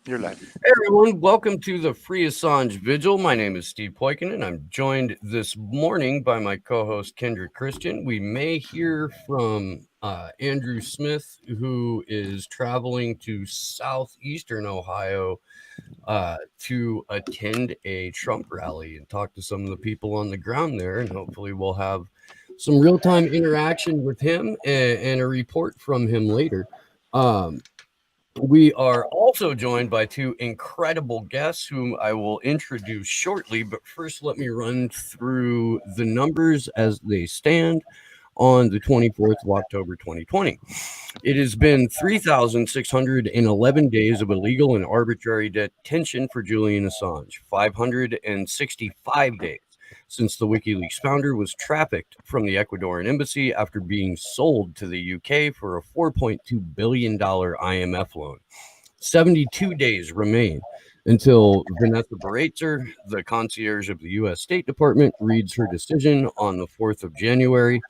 You're live. Hey everyone, welcome to the Free Assange Vigil. My name is Steve Poikin, and I'm joined this morning by my co-host Kendra Christian. We may hear from Andrew Smith, who is traveling to southeastern Ohio to attend a Trump rally and talk to some of the people on the ground there, and hopefully we'll have some real-time interaction with him and a report from him later. We are also joined by two incredible guests whom I will introduce shortly. But first, let me run through the numbers as they stand on the 24th of October 2020. It has been 3,611 days of illegal and arbitrary detention for Julian Assange, 565 days since the WikiLeaks founder was trafficked from the Ecuadorian embassy after being sold to the UK for a $4.2 billion IMF loan. 72 days remain until Vanessa Baratzer, the concierge of the U.S. State Department, reads her decision on the 4th of January.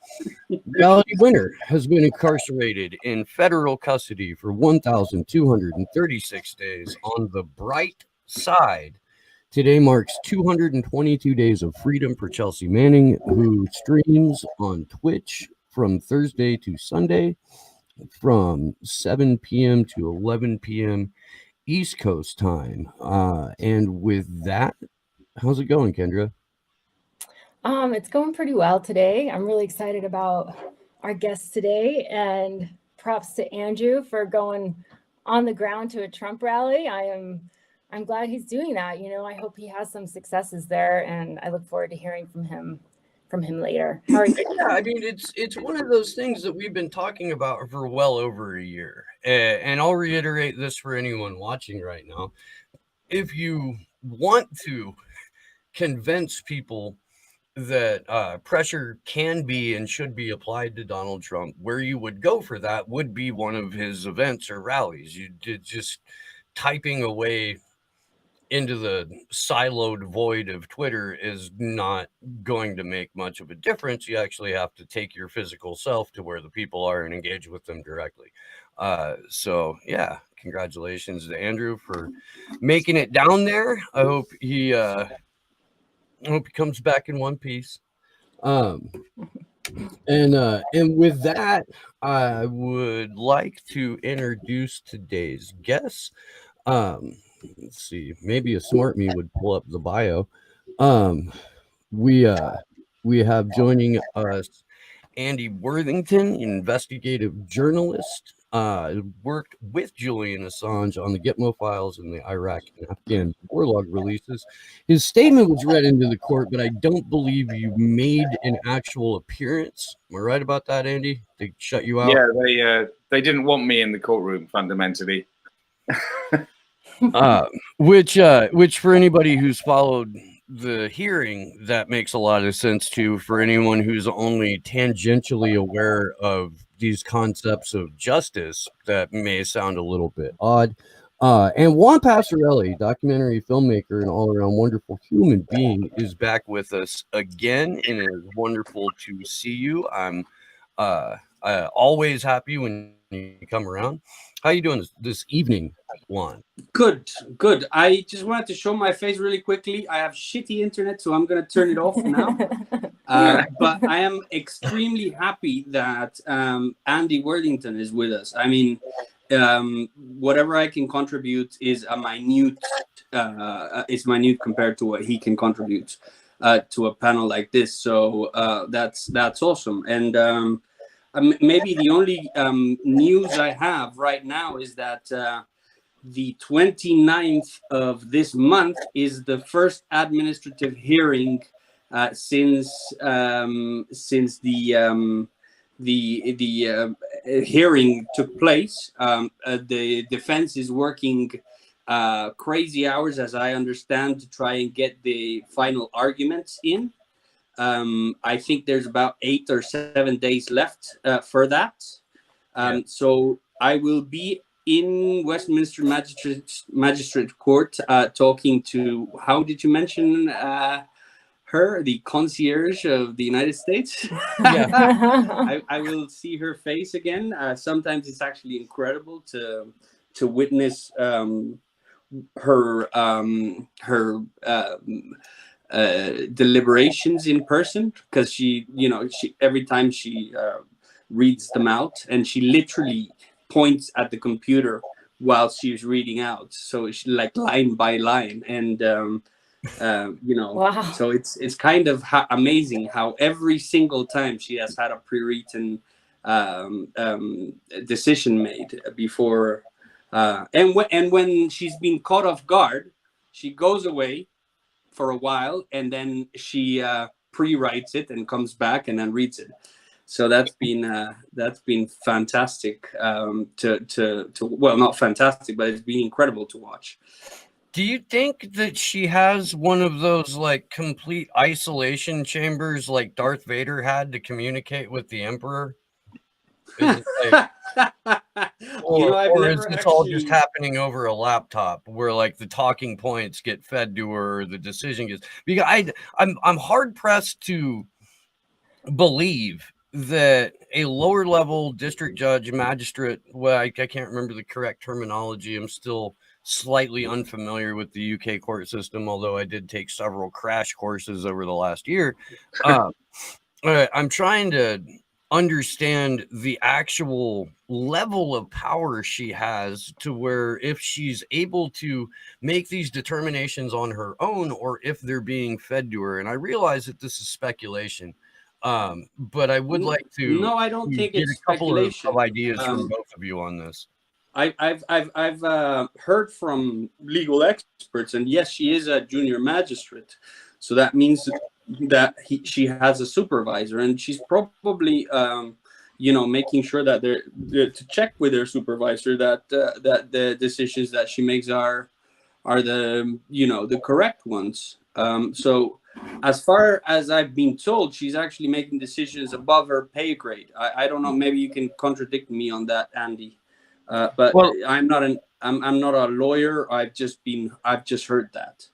Reality Winner has been incarcerated in federal custody for 1,236 days. On the bright side, today marks 222 days of freedom for Chelsea Manning, who streams on Twitch from Thursday to Sunday from 7 p.m. to 11 p.m. East Coast time. And with that, how's it going, Kendra? It's going pretty well today. I'm really excited about our guests today, and props to Andrew for going on the ground to a Trump rally. I'm glad he's doing that. You know, I hope he has some successes there, and I look forward to hearing from him later. How are you? Yeah, I mean, it's one of those things that we've been talking about for well over a year. And I'll reiterate this for anyone watching right now. If you want to convince people that pressure can be and should be applied to Donald Trump, where you would go for that would be one of his events or rallies. You did just typing away into the siloed void of Twitter is not going to make much of a difference. You actually have to take your physical self to where the people are and engage with them directly. So yeah, congratulations to Andrew for making it down there. I hope he comes back in one piece. And with that, I would like to introduce today's guests. Let's see, maybe a smart me would pull up the bio. We have joining us Andy Worthington, investigative journalist, worked with Julian Assange on the Gitmo files and the Iraq and Afghan war log releases. His statement was read into the court, but I don't believe you made an actual appearance. Am I right about that, Andy? They shut you out? Yeah, they didn't want me in the courtroom, fundamentally. Which for anybody who's followed the hearing, that makes a lot of sense too. For anyone who's only tangentially aware of these concepts of justice, that may sound a little bit odd. And Juan Passarelli, documentary filmmaker and all-around wonderful human being, is back with us again, and it is wonderful to see you. I'm always happy when you come around. How are you doing this evening, Juan? Good. I just wanted to show my face really quickly. I have shitty internet, so I'm going to turn it off now. But I am extremely happy that Andy Worthington is with us. I mean, whatever I can contribute is minute compared to what he can contribute to a panel like this. So that's awesome. And maybe the only news I have right now is that the 29th of this month is the first administrative hearing since the hearing took place. The defense is working crazy hours, as I understand, to try and get the final arguments in. I think there's about 8 or 7 days left for that. So I will be in Westminster Magistrate Court talking to, how did you mention her, the concierge of the United States? I will see her face again. Sometimes it's actually incredible to to witness her deliberations in person, because she every time she reads them out, and she literally points at the computer while she's reading out, so she like line by line, and Wow. so it's kind of amazing how every single time she has had a pre-written decision made before, and when she's been caught off guard, she goes away for a while, and then she pre-writes it and comes back and then reads it. So that's been fantastic to well, not fantastic, but it's been incredible to watch. Do you think that she has one of those like complete isolation chambers like Darth Vader had to communicate with the Emperor? Is it like, or is this all just happening over a laptop where like the talking points get fed to her, or the decision gets? Because I'm hard pressed to believe that a lower level district judge, magistrate, well, I can't remember the correct terminology. I'm still slightly unfamiliar with the UK court system, although I did take several crash courses over the last year. I'm trying to understand the actual level of power she has, to where if she's able to make these determinations on her own, or if they're being fed to her. And I realize that this is speculation, but I would like to I don't think get it's a couple of speculation. ideas from both of you on this. I've heard from legal experts, and yes, she is a junior magistrate, so that means that she has a supervisor, and she's probably making sure that they're to check with their supervisor that that the decisions that she makes are the the correct ones. So as far as I've been told, she's actually making decisions above her pay grade. I don't know, maybe you can contradict me on that, Andy. But well, I'm not a lawyer. I've just heard that.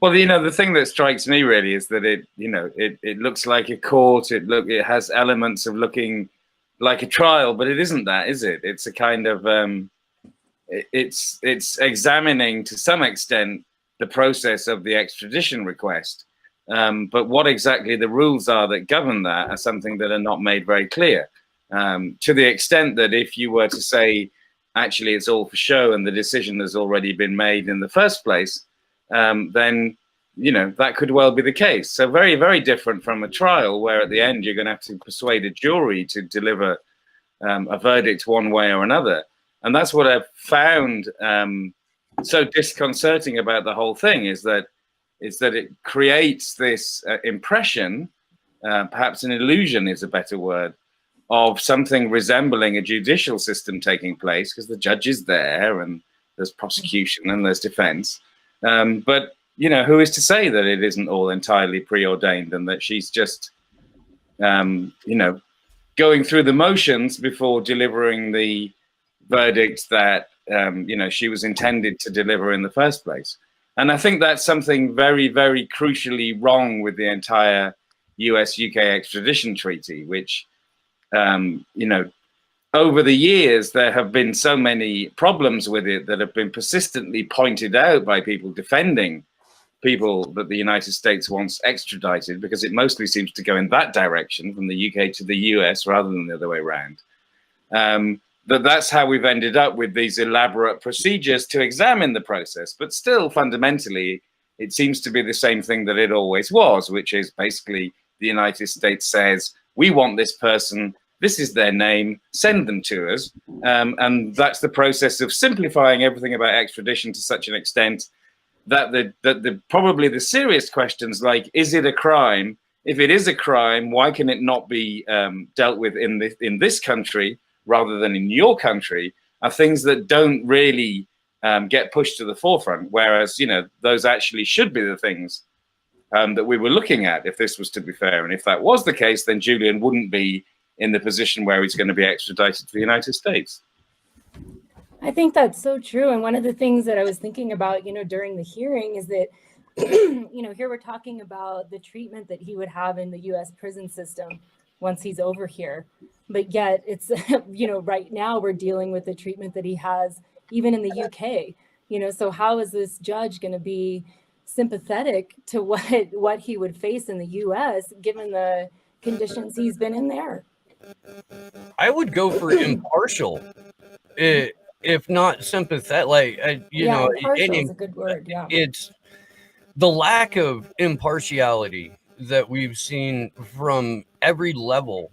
Well, the thing that strikes me really is that it looks like a court. It has elements of looking like a trial, but it isn't that, is it? It's a kind of it's examining to some extent the process of the extradition request, but what exactly the rules are that govern that are something that are not made very clear. To the extent that if you were to say, actually, it's all for show and the decision has already been made in the first place, then, that could well be the case. So very, very different from a trial where at the end you're going to have to persuade a jury to deliver a verdict one way or another. And that's what I've found so disconcerting about the whole thing, is that it creates this impression, perhaps an illusion is a better word, of something resembling a judicial system taking place, because the judge is there and there's prosecution and there's defense. But, who is to say that it isn't all entirely preordained, and that she's just, going through the motions before delivering the verdict that, she was intended to deliver in the first place. And I think that's something very, very crucially wrong with the entire US-UK Extradition Treaty, which, over the years, there have been so many problems with it that have been persistently pointed out by people defending people that the United States wants extradited, because it mostly seems to go in that direction, from the UK to the US rather than the other way around. That's how we've ended up with these elaborate procedures to examine the process. But still, fundamentally, it seems to be the same thing that it always was, which is basically the United States says, we want this person, this is their name, send them to us. And that's the process of simplifying everything about extradition to such an extent that probably the serious questions like, is it a crime? If it is a crime, why can it not be dealt with in this country rather than in your country, are things that don't really get pushed to the forefront. Whereas, those actually should be the things that we were looking at if this was to be fair. And if that was the case, then Julian wouldn't be in the position where he's going to be extradited to the United States. I think that's so true. And one of the things that I was thinking about, during the hearing is that, here we're talking about the treatment that he would have in the U.S. prison system. once he's over here. But yet it's, you know, right now we're dealing with the treatment that he has even in the UK, you know, so how is this judge going to be sympathetic to what he would face in the US given the conditions he's been in there? I would go for impartial, if not sympathetic. Like, you know, impartial is a good word. Yeah. It's the lack of impartiality that we've seen from every level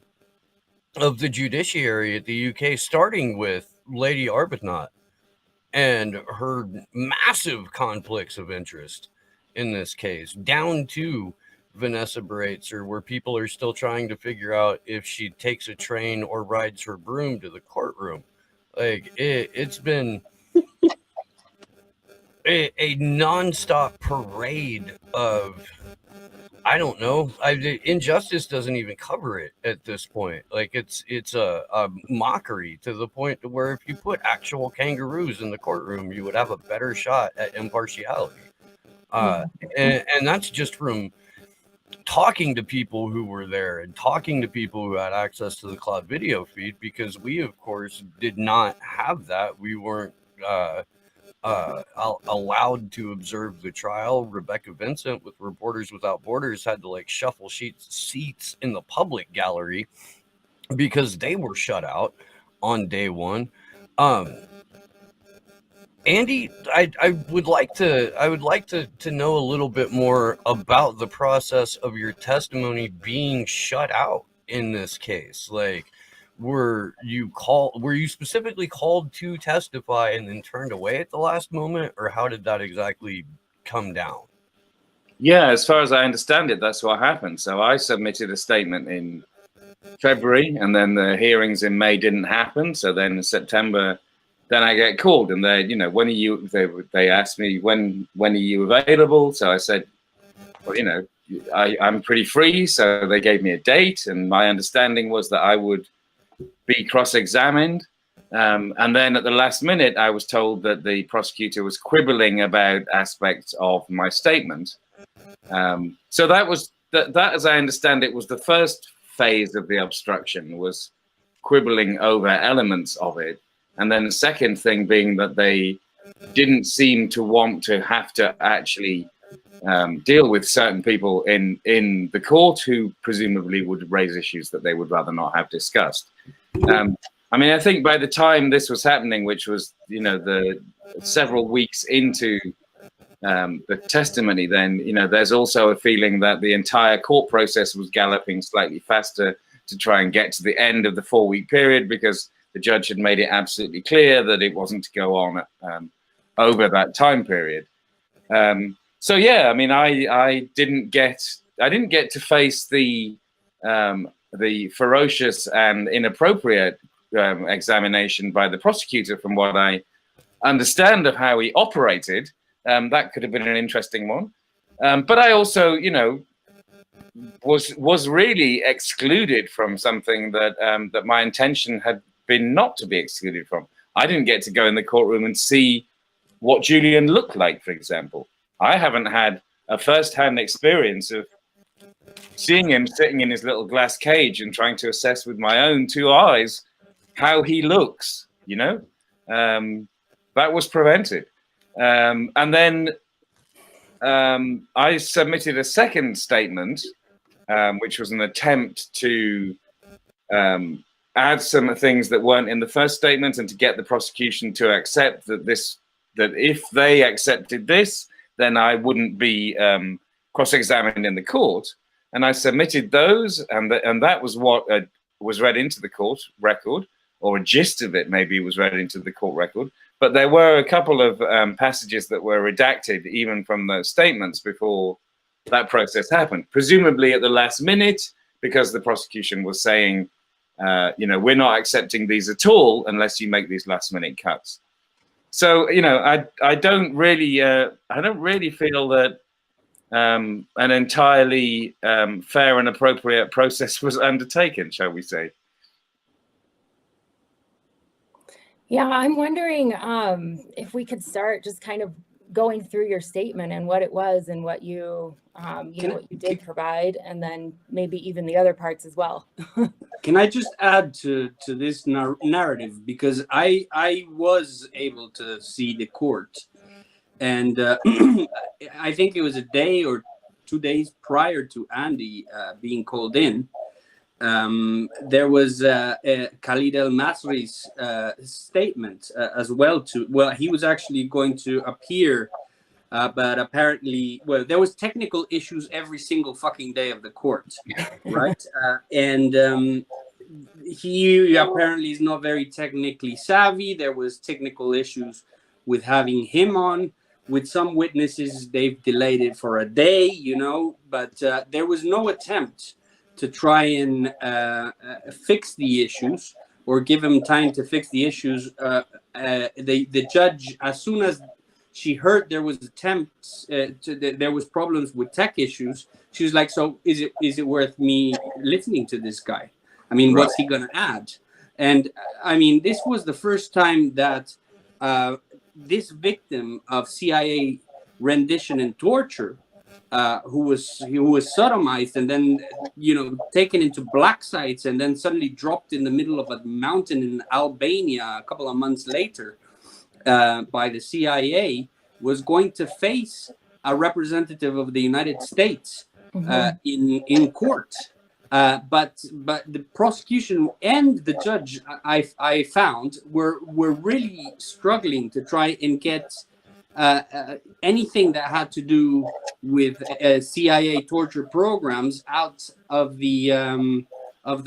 of the judiciary at the UK, starting with Lady Arbuthnot and her massive conflicts of interest in this case, down to Vanessa Breitzer, where people are still trying to figure out if she takes a train or rides her broom to the courtroom. Like, it's been a nonstop parade of, I don't know. Injustice doesn't even cover it at this point. Like, it's a mockery to the point to where if you put actual kangaroos in the courtroom, you would have a better shot at impartiality. And that's just from talking to people who were there and talking to people who had access to the cloud video feed, because we, of course, did not have that. We weren't allowed to observe the trial. Rebecca Vincent with Reporters Without Borders had to like shuffle seats in the public gallery because they were shut out on day one. Andy, I would like to know a little bit more about the process of your testimony being shut out in this case. Like, were you specifically called to testify and then turned away at the last moment, or how did that exactly come down? Yeah, as far as I understand it, that's what happened. So I submitted a statement in February, and then the hearings in May didn't happen. So then in September, then I get called, and they, you know, when are you? They asked me when are you available? So I said, well, you know, I'm pretty free. So they gave me a date, and my understanding was that I would be cross-examined. And then at the last minute, I was told that the prosecutor was quibbling about aspects of my statement. So that was that, as I understand it, was the first phase of the obstruction, was quibbling over elements of it. And then the second thing being that they didn't seem to want to have to actually deal with certain people in the court who presumably would raise issues that they would rather not have discussed. I mean, I think by the time this was happening, which was, you know, the several weeks into the testimony, then, you know, there's also a feeling that the entire court process was galloping slightly faster to try and get to the end of the 4-week period, because the judge had made it absolutely clear that it wasn't to go on over that time period. So yeah, I mean, I didn't get to face the ferocious and inappropriate examination by the prosecutor, from what I understand of how he operated. That could have been an interesting one. But I also, you know, was really excluded from something that that my intention had been not to be excluded from. I didn't get to go in the courtroom and see what Julian looked like, for example. I haven't had a first-hand experience of seeing him sitting in his little glass cage and trying to assess with my own 2 eyes how he looks, you know. That was prevented. And then I submitted a second statement, which was an attempt to add some things that weren't in the first statement, and to get the prosecution to accept that that if they accepted this, then I wouldn't be cross-examined in the court. And I submitted those, and that was what was read into the court record, or a gist of it maybe was read into the court record. But there were a couple of passages that were redacted even from those statements before that process happened, presumably at the last minute, because the prosecution was saying, you know, we're not accepting these at all unless you make these last-minute cuts. So, you know, I don't really feel that an entirely fair and appropriate process was undertaken, shall we say? Yeah, I'm wondering if we could start just kind of going through your statement and what it was and what you, what you did provide, and then maybe even the other parts as well. Can I just add to this narrative, because I was able to see the court, and I think it was a day or 2 days prior to Andy being called in. There was Khalid El Masri's statement as well. He was actually going to appear, but apparently, there was technical issues every single fucking day of the court, right? And he apparently is not very technically savvy. There was technical issues with having him on. With some witnesses, they've delayed it for a day, but there was no attempt to try and fix the issues or give him time to fix the issues. The judge, as soon as she heard there was attempts, there was problems with tech issues, she was like, so is it worth me listening to this guy? I mean, what's he going to add? And I mean, this was the first time that this victim of CIA rendition and torture, who was sodomized and then taken into black sites and then suddenly dropped in the middle of a mountain in Albania a couple of months later by the CIA, was going to face a representative of the United States in court. But the prosecution and the judge, I found, were really struggling to try and get anything that had to do with CIA torture programs out of the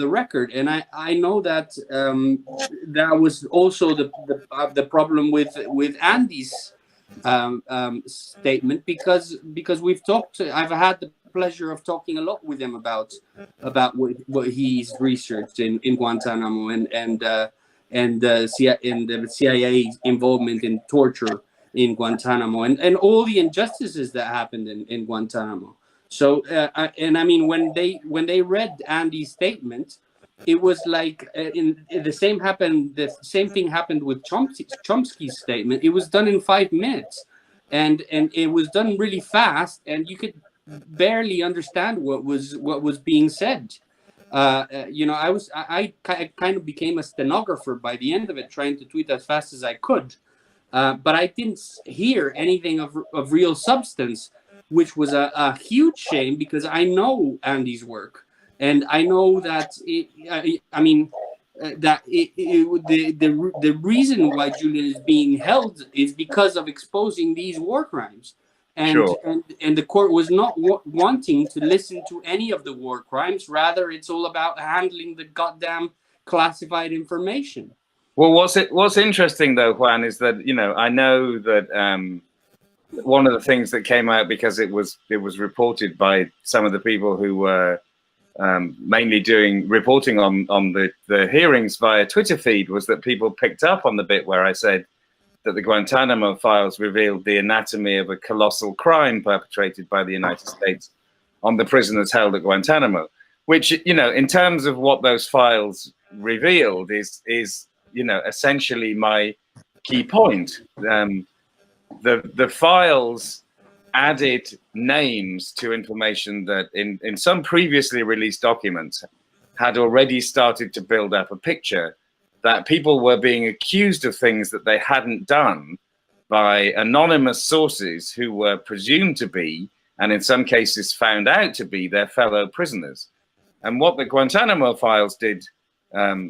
record. And I know that that was also the problem with Andy's statement, because we've talked. I've had the pleasure of talking a lot with him about what he's researched in Guantanamo and the CIA's involvement in torture in Guantanamo and all the injustices that happened in Guantanamo. So and I mean, when they read Andy's statement, it was like the same thing happened with Chomsky's statement. It was done in 5 minutes, and it was done really fast, and you could barely understand what was being said. I kind of became a stenographer by the end of it, trying to tweet as fast as I could, but I didn't hear anything of real substance, which was a huge shame, because I know Andy's work, and I know that the reason why Julian is being held is because of exposing these war crimes. And, sure. and the court was not wanting to listen to any of the war crimes. Rather, it's all about handling the goddamn classified information. Well, what's interesting though, Juan, is that I know that one of the things that came out, because it was reported by some of the people who were mainly reporting on the hearings via Twitter feed, was that people picked up on the bit where I said that the Guantanamo files revealed the anatomy of a colossal crime perpetrated by the United States on the prisoners held at Guantanamo, which, in terms of what those files revealed is essentially my key point. The files added names to information that in some previously released documents had already started to build up a picture that people were being accused of things that they hadn't done by anonymous sources who were presumed to be, and in some cases found out to be, their fellow prisoners. And what the Guantanamo files did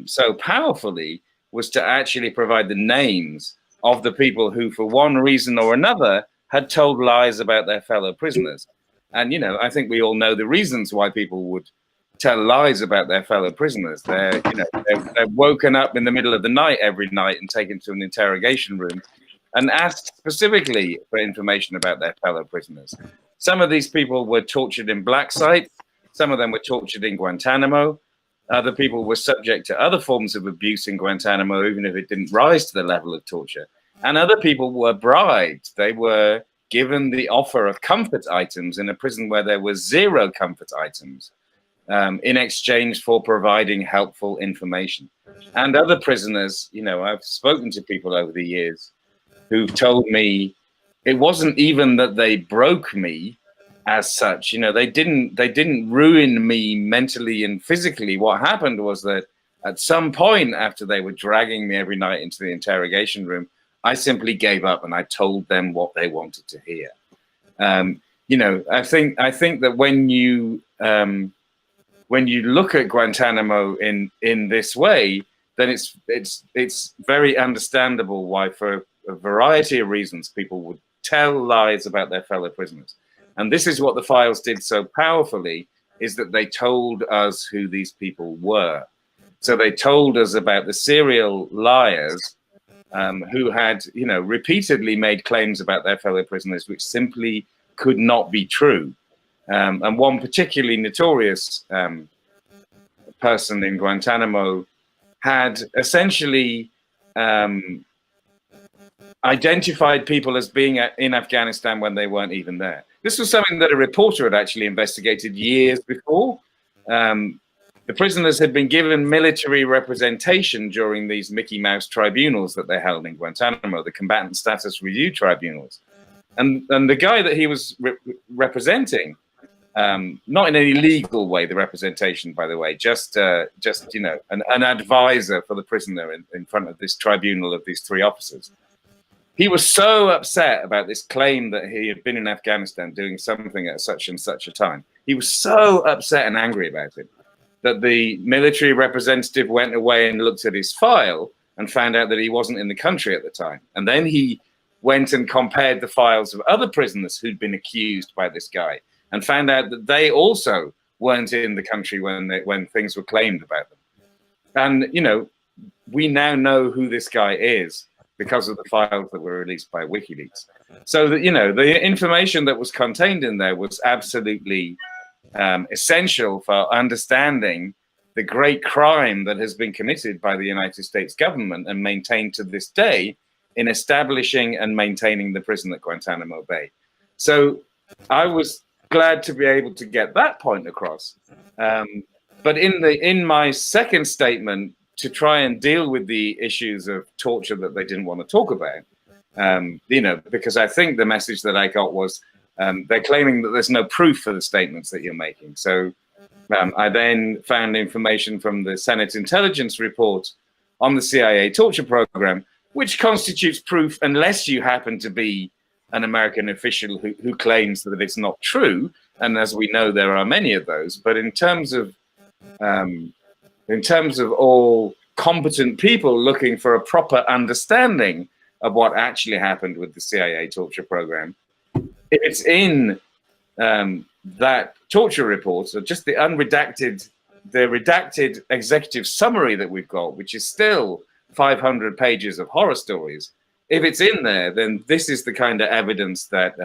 so powerfully was to actually provide the names of the people who, for one reason or another, had told lies about their fellow prisoners. And, I think we all know the reasons why people would tell lies about their fellow prisoners. They're woken up in the middle of the night every night and taken to an interrogation room and asked specifically for information about their fellow prisoners. Some of these people were tortured in black sites. Some of them were tortured in Guantanamo. Other people were subject to other forms of abuse in Guantanamo, even if it didn't rise to the level of torture. And other people were bribed. They were given the offer of comfort items in a prison where there was 0 comfort items, in exchange for providing helpful information. And other prisoners, I've spoken to people over the years who've told me it wasn't even that they broke me as such. You know, they didn't ruin me mentally and physically. What happened was that at some point after they were dragging me every night into the interrogation room, I simply gave up and I told them what they wanted to hear. You know, I think that when you look at Guantanamo in this way, then it's very understandable why, for a variety of reasons, people would tell lies about their fellow prisoners. And this is what the files did so powerfully, is that they told us who these people were. So they told us about the serial liars who had, you know, repeatedly made claims about their fellow prisoners which simply could not be true. And one particularly notorious person in Guantanamo had essentially identified people as being in Afghanistan when they weren't even there. This was something that a reporter had actually investigated years before. The prisoners had been given military representation during these Mickey Mouse tribunals that they held in Guantanamo, the combatant status review tribunals. And the guy that he was representing, not in any legal way, the representation, by the way, just you know, an advisor for the prisoner in front of this tribunal of these three officers. He was so upset about this claim that he had been in Afghanistan doing something at such and such a time. He was so upset and angry about it that the military representative went away and looked at his file and found out that he wasn't in the country at the time. And then he went and compared the files of other prisoners who'd been accused by this guy and found out that they also weren't in the country when things were claimed about them. And, you know, we now know who this guy is because of the files that were released by WikiLeaks. So that, you know, the information that was contained in there was absolutely essential for understanding the great crime that has been committed by the United States government and maintained to this day in establishing and maintaining the prison at Guantanamo Bay. So I was glad to be able to get that point across. But in my second statement, to try and deal with the issues of torture that they didn't want to talk about, you know, because I think the message that I got was they're claiming that there's no proof for the statements that you're making. So I then found information from the Senate intelligence report on the CIA torture program, which constitutes proof unless you happen to be an American official who claims that it's not true. And as we know, there are many of those. But in terms of all competent people looking for a proper understanding of what actually happened with the CIA torture program, if it's in that torture report, so just the redacted executive summary that we've got, which is still 500 pages of horror stories, if it's in there, then this is the kind of evidence that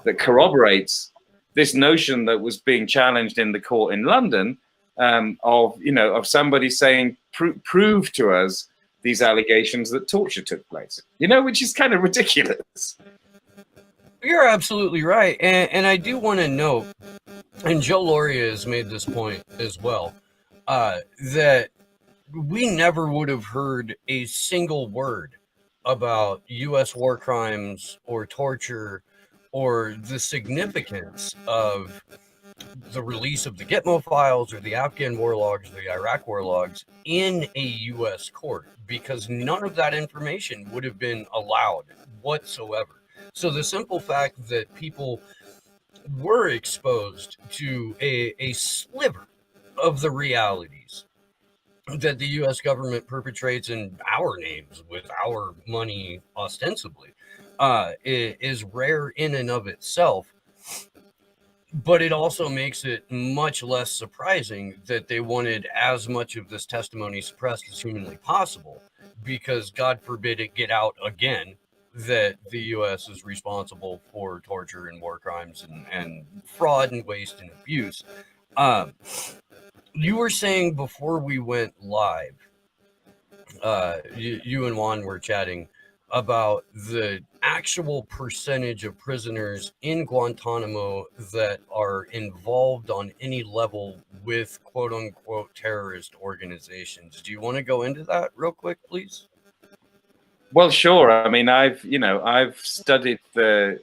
that corroborates this notion that was being challenged in the court in London, of somebody saying, prove to us these allegations that torture took place, which is kind of ridiculous. You're absolutely right. And I do want to note, and Joe Loria has made this point as well, that we never would have heard a single word about U.S. war crimes or torture or the significance of the release of the Gitmo files or the Afghan war logs, the Iraq war logs in a U.S. court, because none of that information would have been allowed whatsoever. So the simple fact that people were exposed to a sliver of the realities that the U.S. government perpetrates in our names with our money ostensibly is rare in and of itself. But it also makes it much less surprising that they wanted as much of this testimony suppressed as humanly possible, because God forbid it get out again that the U.S. is responsible for torture and war crimes and fraud and waste and abuse. You were saying before we went live, you and Juan were chatting about the actual percentage of prisoners in Guantanamo that are involved on any level with quote unquote terrorist organizations. Do you want to go into that real quick, please? Well, sure. I mean, I've studied the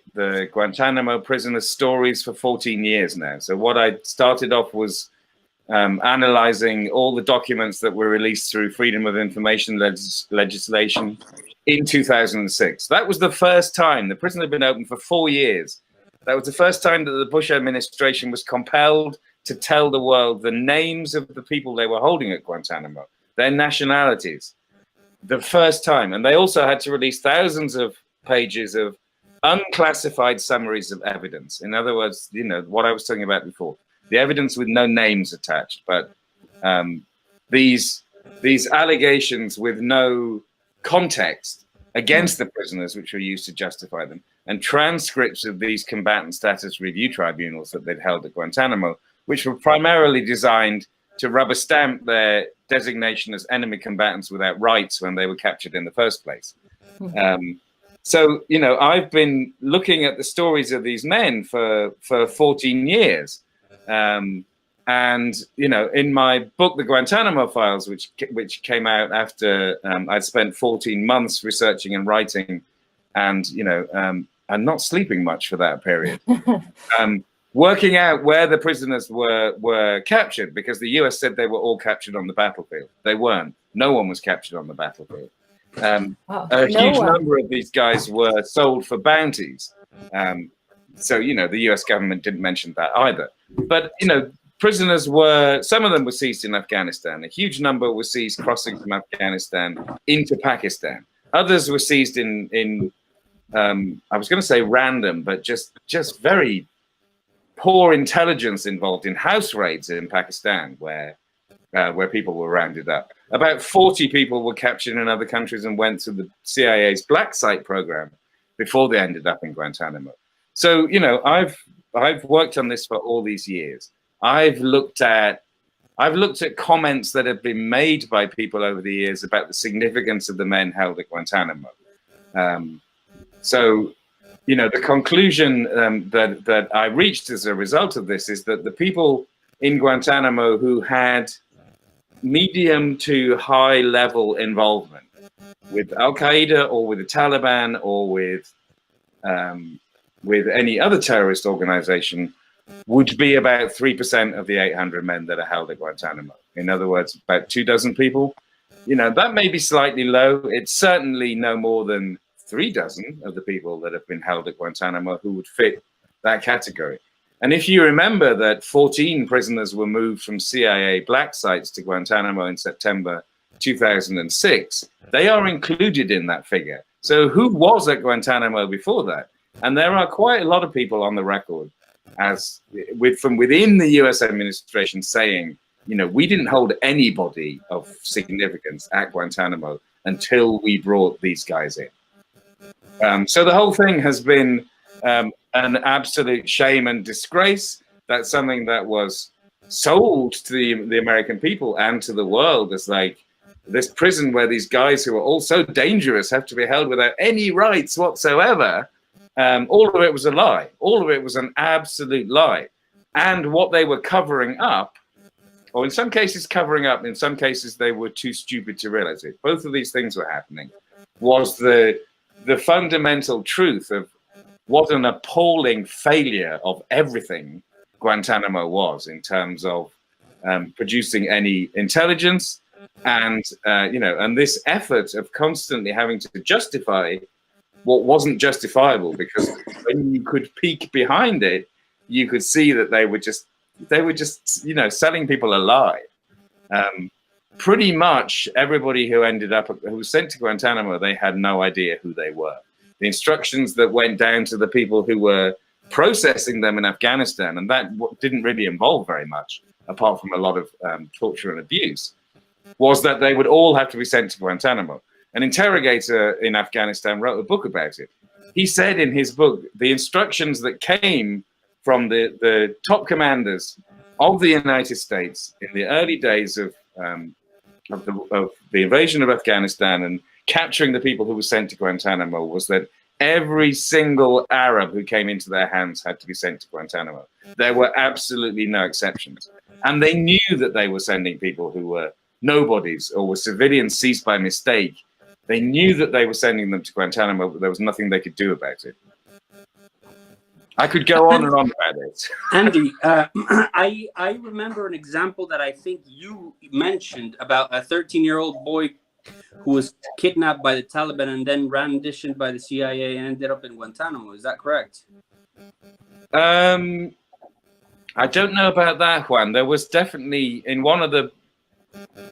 Guantanamo prisoners' stories for 14 years now. So what I started off was analyzing all the documents that were released through Freedom of Information legislation in 2006. That was the first time the prison had been open for 4 years. That was the first time that the Bush administration was compelled to tell the world the names of the people they were holding at Guantanamo, their nationalities. The first time. And they also had to release thousands of pages of unclassified summaries of evidence. In other words, what I was talking about before, the evidence with no names attached, but these allegations with no context against the prisoners, which were used to justify them, and transcripts of these combatant status review tribunals that they'd held at Guantanamo, which were primarily designed to rubber stamp their designation as enemy combatants without rights when they were captured in the first place. So, I've been looking at the stories of these men for 14 years. And, in my book, The Guantanamo Files, which came out after I'd spent 14 months researching and writing and not sleeping much for that period. Working out where the prisoners were captured, because the US said they were all captured on the battlefield. They weren't. No one was captured on the battlefield. A huge number of these guys were sold for bounties. So, the US government didn't mention that either. But, prisoners some of them were seized in Afghanistan. A huge number were seized crossing from Afghanistan into Pakistan. Others were seized in I was going to say random, but just very poor intelligence involved in house raids in Pakistan, where people were rounded up. About 40 people were captured in other countries and went through the CIA's black site program before they ended up in Guantanamo. So, I've worked on this for all these years. I've looked at comments that have been made by people over the years about the significance of the men held at Guantanamo. So, the conclusion that I reached as a result of this is that the people in Guantanamo who had medium to high level involvement with Al-Qaeda or with the Taliban or with any other terrorist organization would be about 3% of the 800 men that are held at Guantanamo. In other words, about 24 people. That may be slightly low. It's certainly no more than 36 of the people that have been held at Guantanamo who would fit that category. And if you remember that 14 prisoners were moved from CIA black sites to Guantanamo in September 2006, they are included in that figure. So who was at Guantanamo before that? And there are quite a lot of people on the record from within the US administration saying, we didn't hold anybody of significance at Guantanamo until we brought these guys in. So the whole thing has been an absolute shame and disgrace. That's something that was sold to the American people and to the world as like this prison where these guys who are all so dangerous have to be held without any rights whatsoever. All of it was a lie. All of it was an absolute lie. And what they were covering up, or in some cases covering up, in some cases they were too stupid to realize it. Both of these things were happening. Was the fundamental truth of what an appalling failure of everything Guantanamo was in terms of producing any intelligence and this effort of constantly having to justify what wasn't justifiable, because when you could peek behind it, you could see that they were just selling people a lie. Pretty much everybody who was sent to Guantanamo, they had no idea who they were. The instructions that went down to the people who were processing them in Afghanistan, and that didn't really involve very much, apart from a lot of torture and abuse, was that they would all have to be sent to Guantanamo. An interrogator in Afghanistan wrote a book about it. He said in his book, the instructions that came from the top commanders of the United States in the early days of the invasion of Afghanistan and capturing the people who were sent to Guantanamo was that every single Arab who came into their hands had to be sent to Guantanamo. There were absolutely no exceptions. And they knew that they were sending people who were nobodies or were civilians seized by mistake They knew that they were sending them to Guantanamo, but there was nothing they could do about it. I could go on and on about it. Andy, I remember an example that I think you mentioned about a 13-year-old boy who was kidnapped by the Taliban and then renditioned by the CIA and ended up in Guantanamo. Is that correct? I don't know about that, Juan. There was definitely, in one of the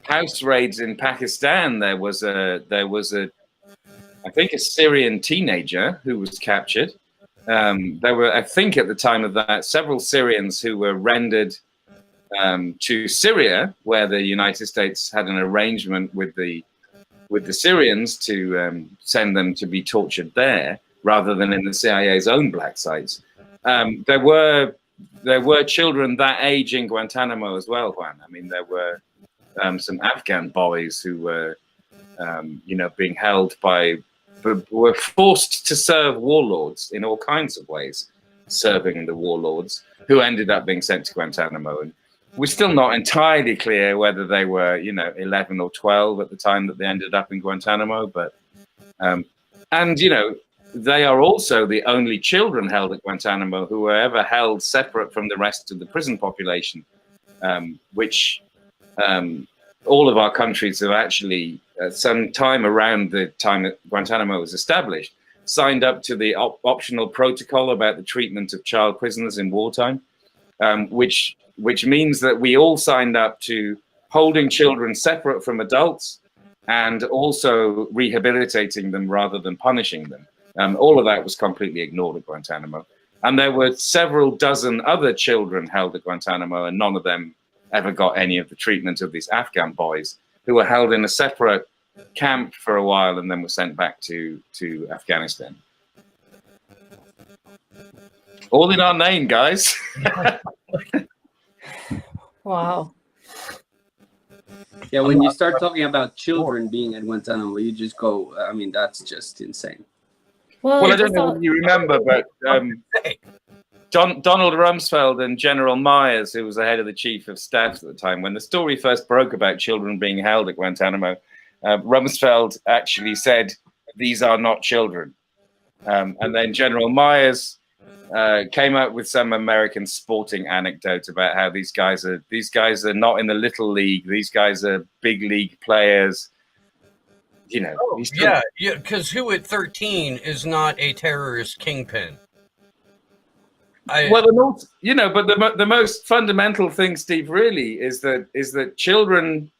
house raids in Pakistan, there was a I think a Syrian teenager who was captured. There were, I think at the time of that, several Syrians who were rendered to Syria, where the United States had an arrangement with the Syrians to send them to be tortured there, rather than in the CIA's own black sites. There were children that age in Guantanamo as well, Juan. I mean, there were some Afghan boys who were, being held were forced to serve warlords in all kinds of ways, serving the warlords, who ended up being sent to Guantanamo. And we're still not entirely clear whether they were, 11 or 12 at the time that they ended up in Guantanamo. But, they are also the only children held at Guantanamo who were ever held separate from the rest of the prison population, which all of our countries have actually, some time around the time that Guantanamo was established, signed up to the optional protocol about the treatment of child prisoners in wartime, which means that we all signed up to holding children separate from adults and also rehabilitating them rather than punishing them. All of that was completely ignored at Guantanamo. And there were several dozen other children held at Guantanamo, and none of them ever got any of the treatment of these Afghan boys who were held in a separate camp for a while and then were sent back to Afghanistan. All in our name, guys. Wow. Yeah, when you start talking about children being at Guantanamo, you just go, I mean, that's just insane. Well, I don't know if you remember, but Donald Rumsfeld and General Myers, who was the head of the chief of staff at the time, when the story first broke about children being held at Guantanamo, Rumsfeld actually said, "These are not children." And then General Myers came up with some American sporting anecdote about how these guys are not in the little league. These guys are big league players. Because who at 13 is not a terrorist kingpin? The most fundamental thing, Steve, really is that children,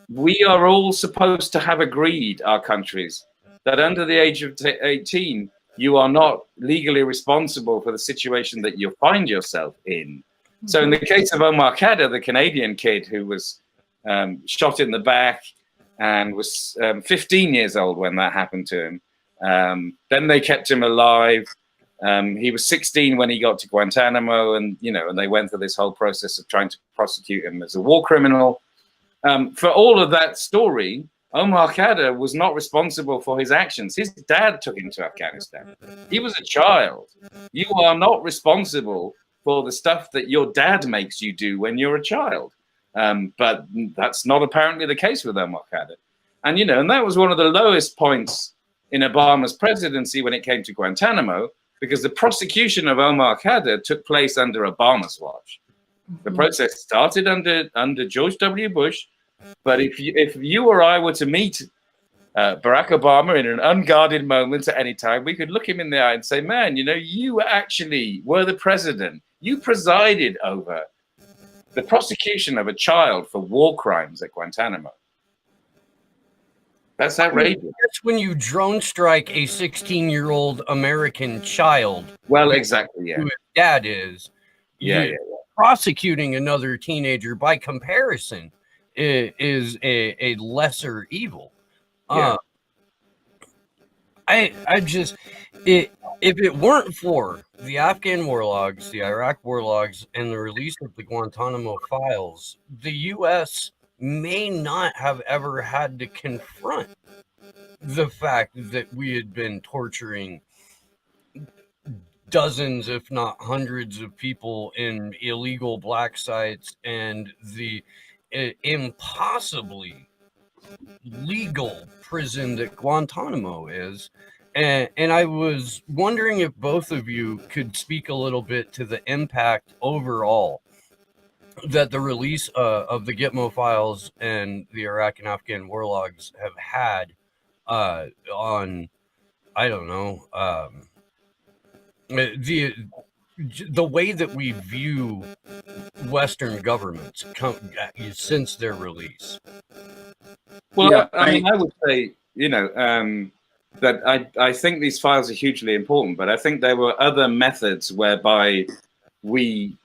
we are all supposed to have agreed, our countries, that under the age of 18, you are not legally responsible for the situation that you find yourself in. So in the case of Omar Khadr, the Canadian kid who was shot in the back and was 15 years old when that happened to him. Then they kept him alive. He was 16 when he got to Guantanamo, and they went through this whole process of trying to prosecute him as a war criminal. For all of that story, Omar Khadr was not responsible for his actions. His dad took him to Afghanistan. He was a child. You are not responsible for the stuff that your dad makes you do when you're a child. But that's not apparently the case with Omar Khadr. And that was one of the lowest points in Obama's presidency when it came to Guantanamo, because the prosecution of Omar Khadr took place under Obama's watch. The process started under George W. Bush. But if you or I were to meet Barack Obama in an unguarded moment at any time, we could look him in the eye and say, man, you actually were the president. You presided over the prosecution of a child for war crimes at Guantanamo. That's outrageous. That's when you drone strike a 16-year-old American child. Well, exactly, yeah. Who his dad is. Yeah. Prosecuting another teenager, by comparison, is a lesser evil. Yeah. If it weren't for the Afghan war logs, the Iraq war logs, and the release of the Guantanamo files, the U.S. may not have ever had to confront the fact that we had been torturing dozens, if not hundreds, of people in illegal black sites, and the impossibly legal prison that Guantanamo is. And I was wondering if both of you could speak a little bit to the impact overall that the release of the Gitmo files and the Iraq and Afghan war logs have had on, I don't know, the way that we view Western governments since their release. Well, Yeah, I mean, I would say, that I think these files are hugely important, but I think there were other methods whereby we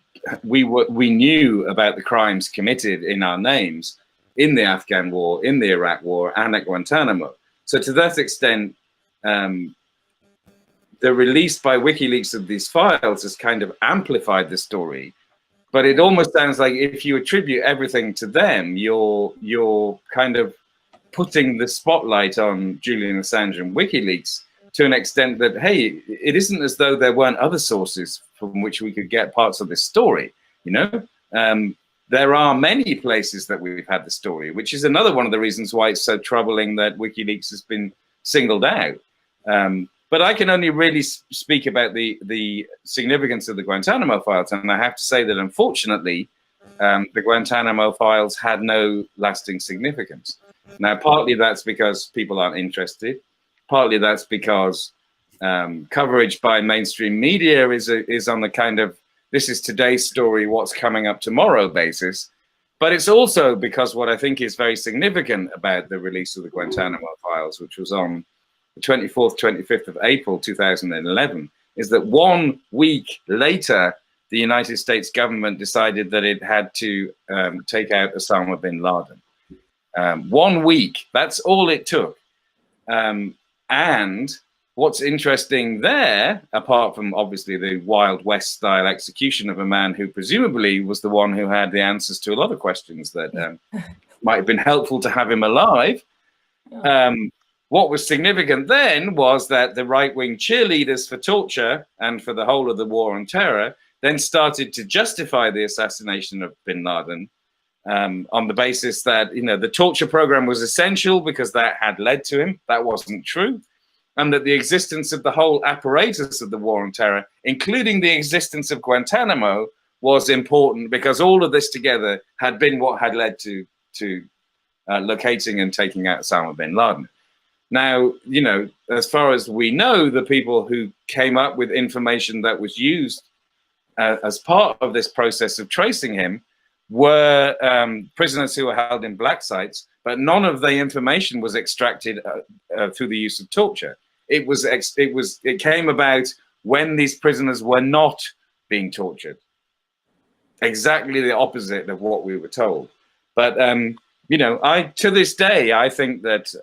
knew about the crimes committed in our names in the Afghan war, in the Iraq war, and at Guantanamo. So to that extent, the release by WikiLeaks of these files has kind of amplified the story. But it almost sounds like if you attribute everything to them, you're kind of putting the spotlight on Julian Assange and WikiLeaks to an extent that, hey, it isn't as though there weren't other sources from which we could get parts of this story. There are many places that we've had the story, which is another one of the reasons why it's so troubling that WikiLeaks has been singled out. But I can only really speak about the significance of the Guantanamo files. And I have to say that, unfortunately, the Guantanamo files had no lasting significance. Now, partly that's because people aren't interested. Partly that's because coverage by mainstream media is on the kind of, this is today's story, what's coming up tomorrow basis. But it's also because what I think is very significant about the release of the Guantanamo files, which was on the 24th, 25th of April, 2011, is that 1 week later, the United States government decided that it had to take out Osama bin Laden. 1 week, that's all it took. And what's interesting there, apart from obviously the Wild West style execution of a man who presumably was the one who had the answers to a lot of questions that might have been helpful to have him alive. What was significant then was that the right-wing cheerleaders for torture and for the whole of the war on terror then started to justify the assassination of bin Laden on the basis that, the torture program was essential because that had led to him. That wasn't true. And that the existence of the whole apparatus of the war on terror, including the existence of Guantanamo, was important because all of this together had been what had led to locating and taking out Osama bin Laden. Now, as far as we know, the people who came up with information that was used as part of this process of tracing him were prisoners who were held in black sites, but none of the information was extracted through the use of torture. It came about when these prisoners were not being tortured. Exactly the opposite of what we were told. But to this day, I think that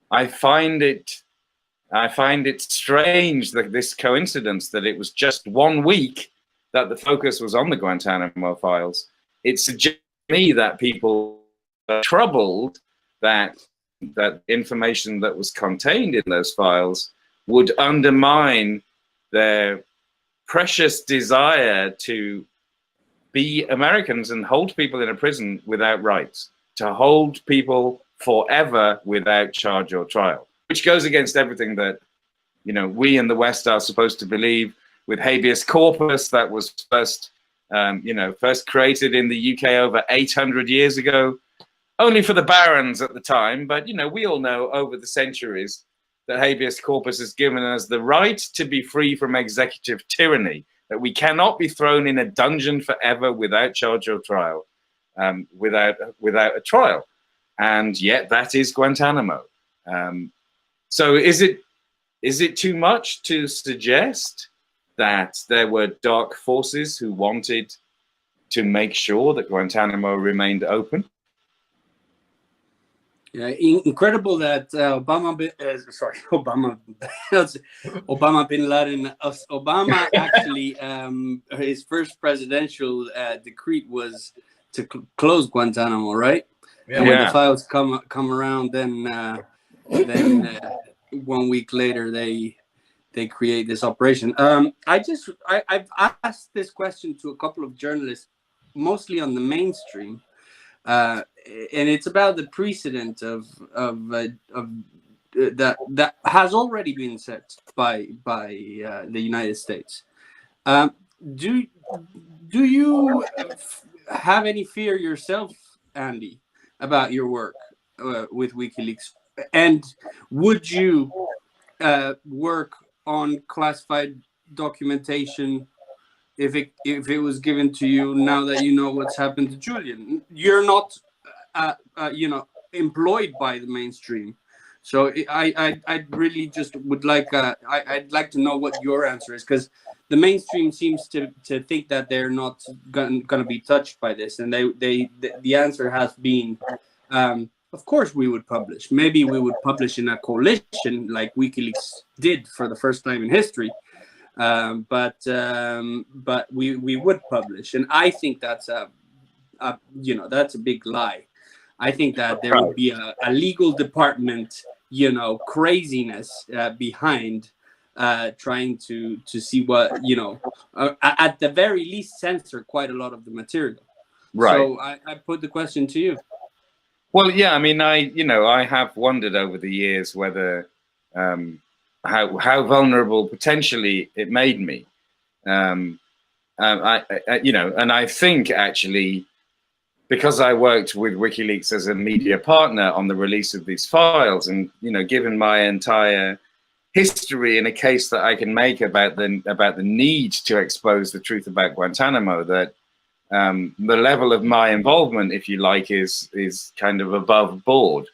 I find it strange that this coincidence that it was just 1 week that the focus was on the Guantanamo files. It suggests to me that people are troubled that information that was contained in those files would undermine their precious desire to be Americans and hold people in a prison without rights, to hold people forever without charge or trial, which goes against everything that we in the West are supposed to believe. With habeas corpus, that was first created in the UK over 800 years ago, only for the barons at the time. But we all know over the centuries that habeas corpus has given us the right to be free from executive tyranny, that we cannot be thrown in a dungeon forever without charge or trial, without a trial. And yet that is Guantanamo. So is it too much to suggest that there were dark forces who wanted to make sure that Guantanamo remained open? Yeah, incredible that Obama bin Laden. Obama actually, his first presidential decree was to close Guantanamo, right? Yeah. And when the files come around, then 1 week later they create this operation. I've asked this question to a couple of journalists, mostly on the mainstream, it's about the precedent of that has already been set by the United States. Do you have any fear yourself, Andy, about your work with WikiLeaks? And would you work on classified documentation if it was given to you now that you know what's happened to Julian? You're not employed by the mainstream, so I really just would like I'd like to know what your answer is, because the mainstream seems to think that they're not going to be touched by this, and the answer has been, of course we would publish. Maybe we would publish in a coalition like WikiLeaks did for the first time in history, but we would publish, and I think that's that's a big lie. I think that there would be a legal department, craziness behind trying to see what, at the very least censor quite a lot of the material. Right. So I put the question to you. Well, yeah, I mean, I have wondered over the years whether how vulnerable potentially it made me. And I think actually, because I worked with WikiLeaks as a media partner on the release of these files, and given my entire history in a case that I can make about the need to expose the truth about Guantanamo, that the level of my involvement, if you like, is kind of above board.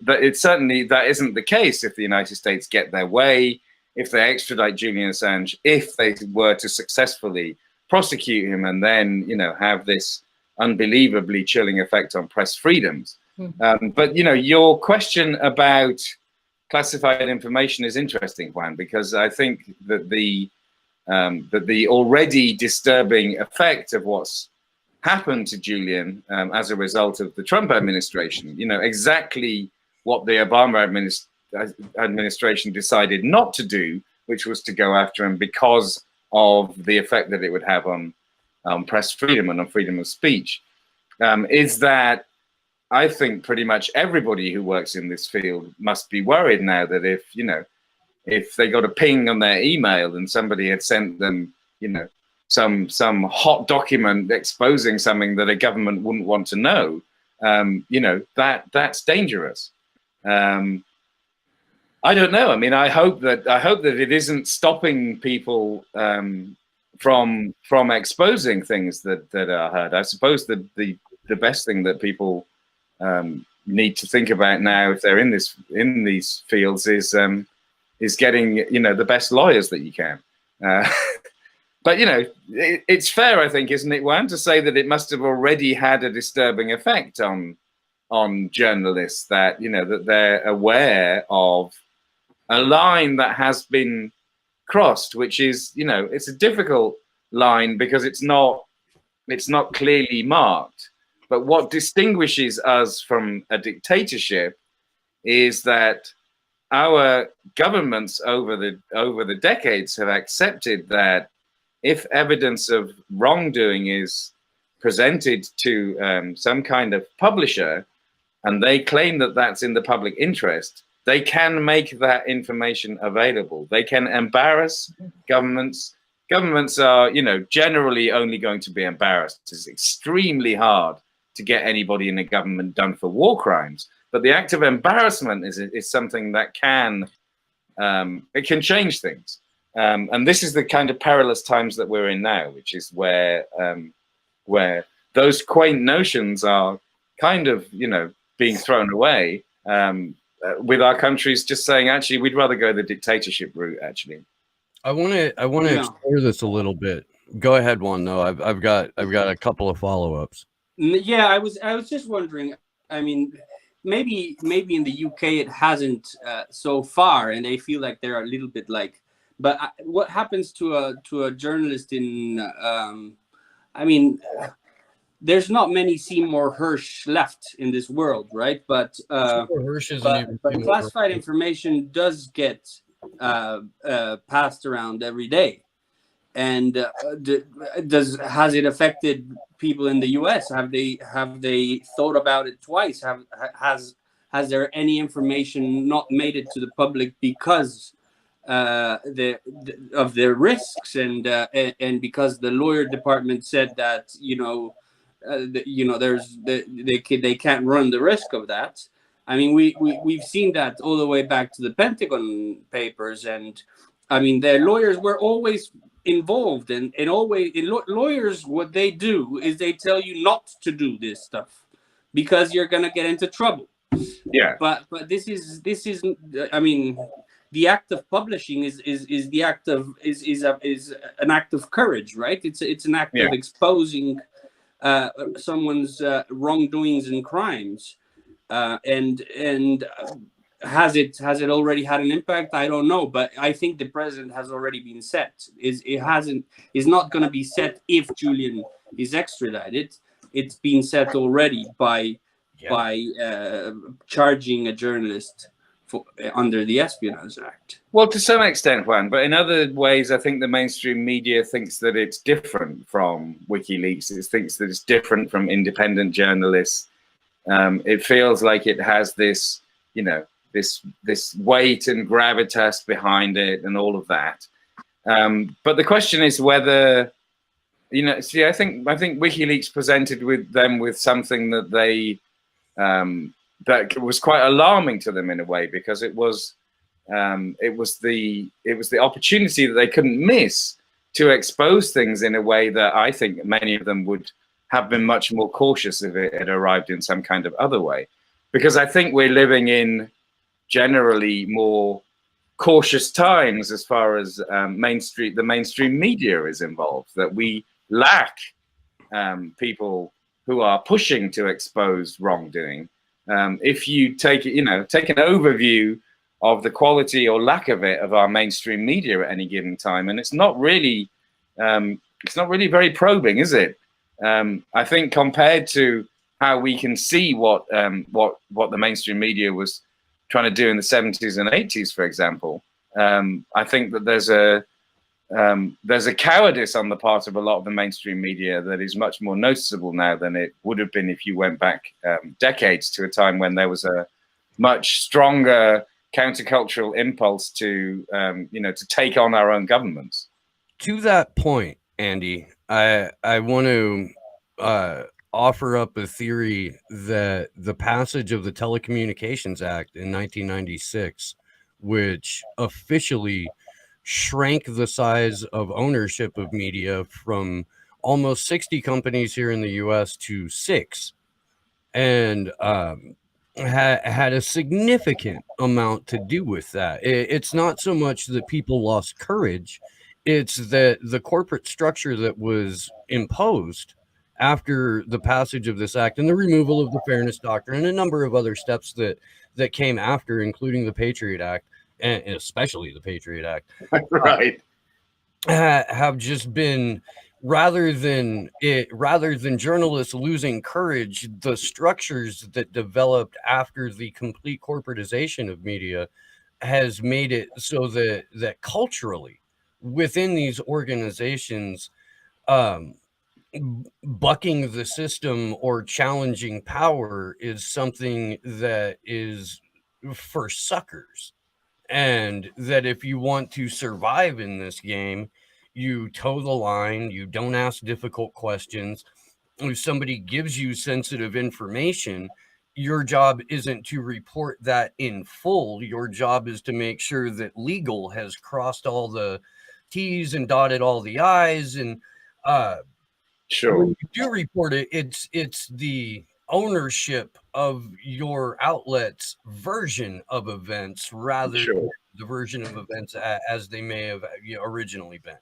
But it certainly that isn't the case if the United States get their way, if they extradite Julian Assange, if they were to successfully prosecute him, and then have this unbelievably chilling effect on press freedoms. But your question about classified information is interesting, Juan, because I think that the already disturbing effect of what's happened to Julian as a result of the Trump administration, exactly what the Obama administration decided not to do, which was to go after him because of the effect that it would have on press freedom and on freedom of speech, is that I think pretty much everybody who works in this field must be worried now that if they got a ping on their email and somebody had sent them, some hot document exposing something that a government wouldn't want to know, that's dangerous. I don't know. I mean, I hope that it isn't stopping people from exposing things that are heard. I suppose the best thing that people need to think about now, if they're in these fields, is getting the best lawyers that you can. But it's fair, I think, isn't it, Juan, to say that it must have already had a disturbing effect on journalists, that that they're aware of a line that has been crossed, which is it's a difficult line because it's not clearly marked. But what distinguishes us from a dictatorship is that our governments over the decades have accepted that if evidence of wrongdoing is presented to some kind of publisher, and they claim that that's in the public interest, they can make that information available. They can embarrass governments. Governments are, generally only going to be embarrassed. It's extremely hard to get anybody in a government done for war crimes. But the act of embarrassment is something that can change things. And this is the kind of perilous times that we're in now, which is where those quaint notions are kind of, being thrown away, with our countries just saying, actually, we'd rather go the dictatorship route, actually. I want to explore this a little bit. Go ahead, Juan. No, I've got a couple of follow-ups. Yeah, I was just wondering. I mean, maybe in the UK it hasn't so far, and they feel like they're a little bit like. But what happens to a journalist in? I mean, there's not many Seymour Hersh left in this world, right? But classified information does get passed around every day. And has it affected people in the U.S.? Have they thought about it twice? Has there any information not made it to the public because of the risks, and because the lawyer department said that they can't run the risk of that? I mean, we've seen that all the way back to the Pentagon Papers, and I mean, their lawyers were always involved, and always lawyers, what they do is they tell you not to do this stuff because you're gonna get into trouble. Yeah. But this is I mean, the act of publishing is an act of courage, right? It's an act of exposing someone's wrongdoings and crimes, and has it already had an impact? I don't know, but I think the president has already been set. Is not going to be set if Julian is extradited. It's been set already by charging a journalist under the Espionage Act. Well, to some extent, Juan, but in other ways, I think the mainstream media thinks that it's different from WikiLeaks. It thinks that it's different from independent journalists. It feels like it has this, this weight and gravitas behind it and all of that. But the question is whether, I think WikiLeaks presented with something that they that was quite alarming to them in a way, because it was the opportunity that they couldn't miss to expose things in a way that I think many of them would have been much more cautious if it had arrived in some kind of other way. Because I think we're living in generally more cautious times as far as the mainstream media is involved, that we lack people who are pushing to expose wrongdoing. If you take an overview of the quality or lack of it of our mainstream media at any given time, and it's not really very probing, is it? I think compared to how we can see what the mainstream media was trying to do in the 70s and 80s, for example, I think that there's a cowardice on the part of a lot of the mainstream media that is much more noticeable now than it would have been if you went back decades to a time when there was a much stronger countercultural impulse to take on our own governments. To that point, Andy, I want to offer up a theory that the passage of the Telecommunications Act in 1996, which officially shrank the size of ownership of media from almost 60 companies here in the US to 6, and had a significant amount to do with that. It's not so much that people lost courage, it's that the corporate structure that was imposed after the passage of this act and the removal of the Fairness Doctrine and a number of other steps that came after, including the Patriot Act, and especially the Patriot Act, right, have just been, rather than journalists losing courage, the structures that developed after the complete corporatization of media has made it so that culturally within these organizations, bucking the system or challenging power is something that is for suckers. And that if you want to survive in this game, you toe the line, you don't ask difficult questions. If somebody gives you sensitive information, your job isn't to report that in full. Your job is to make sure that legal has crossed all the T's and dotted all the I's. And sure, when you do report it, it's the ownership of your outlet's version of events rather than the version of events as they may have originally been.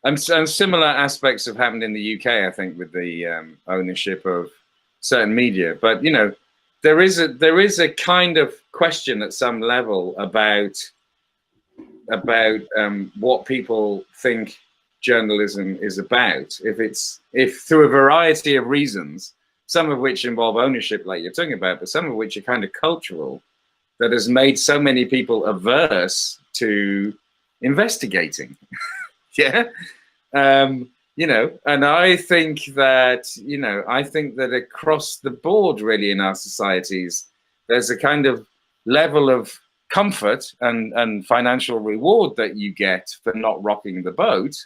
And similar aspects have happened in the UK, I think, with the ownership of certain media. But there is a kind of question at some level about what people think journalism is about. If through a variety of reasons, some of which involve ownership, like you're talking about, but some of which are kind of cultural, that has made so many people averse to investigating. Yeah. You know, and I think that, you know, I think that across the board, really, in our societies, there's a kind of level of comfort and financial reward that you get for not rocking the boat,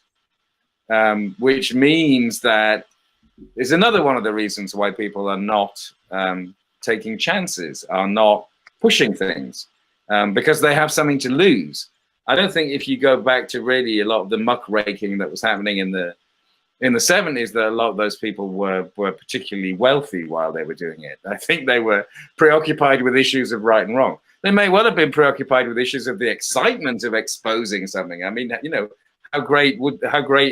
which means that is another one of the reasons why people are not taking chances, are not pushing things, because they have something to lose. I don't think if you go back to really a lot of the muckraking that was happening in the 70s, that a lot of those people were particularly wealthy while they were doing it. I think they were preoccupied with issues of right and wrong. They may well have been preoccupied with issues of the excitement of exposing something. I mean, you know, how great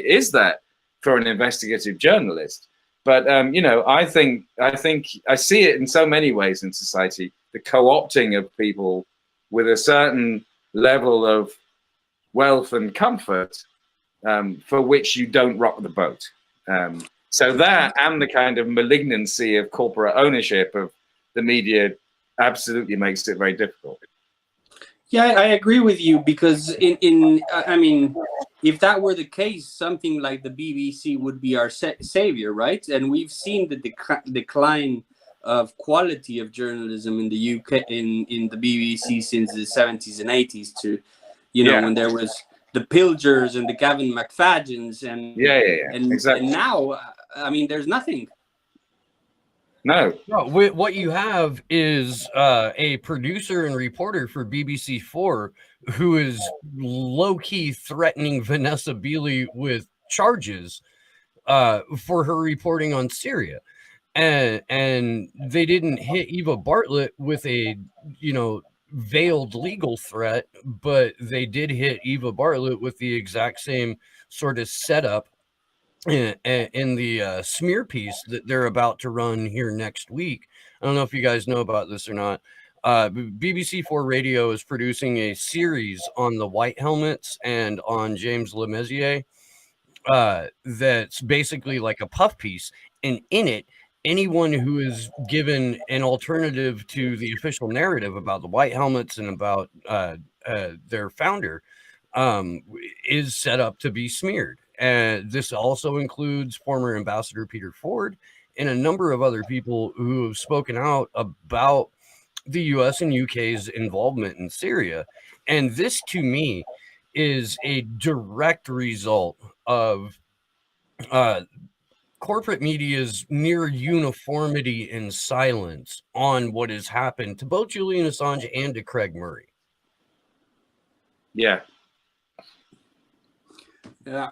is that for an investigative journalist? But you know, I think I see it in so many ways in society, the co-opting of people with a certain level of wealth and comfort, for which you don't rock the boat. So that and the kind of malignancy of corporate ownership of the media absolutely makes it very difficult. Yeah, I agree with you, because I mean, if that were the case, something like the BBC would be our savior, right? And we've seen the decline of quality of journalism in the UK, in the BBC since the 70s and 80s, to, you know, when there was the Pilgers and the Gavin McFadgens and exactly. And now, I mean, there's nothing. No, what you have is a producer and reporter for BBC4 who is low-key threatening Vanessa Beeley with charges for her reporting on Syria. And they didn't hit Eva Bartlett with a, you know, veiled legal threat, but they did hit Eva Bartlett with the exact same sort of setup in the smear piece that they're about to run here next week. I don't know if you guys know about this or not. BBC4 Radio is producing a series on the White Helmets and on James Le Mesurier that's basically like a puff piece, and in it, anyone who is given an alternative to the official narrative about the White Helmets and about their founder is set up to be smeared. And this also includes former Ambassador Peter Ford and a number of other people who have spoken out about the US and UK's involvement in Syria. And this, to me, is a direct result of corporate media's near uniformity and silence on what has happened to both Julian Assange and to Craig Murray. Yeah.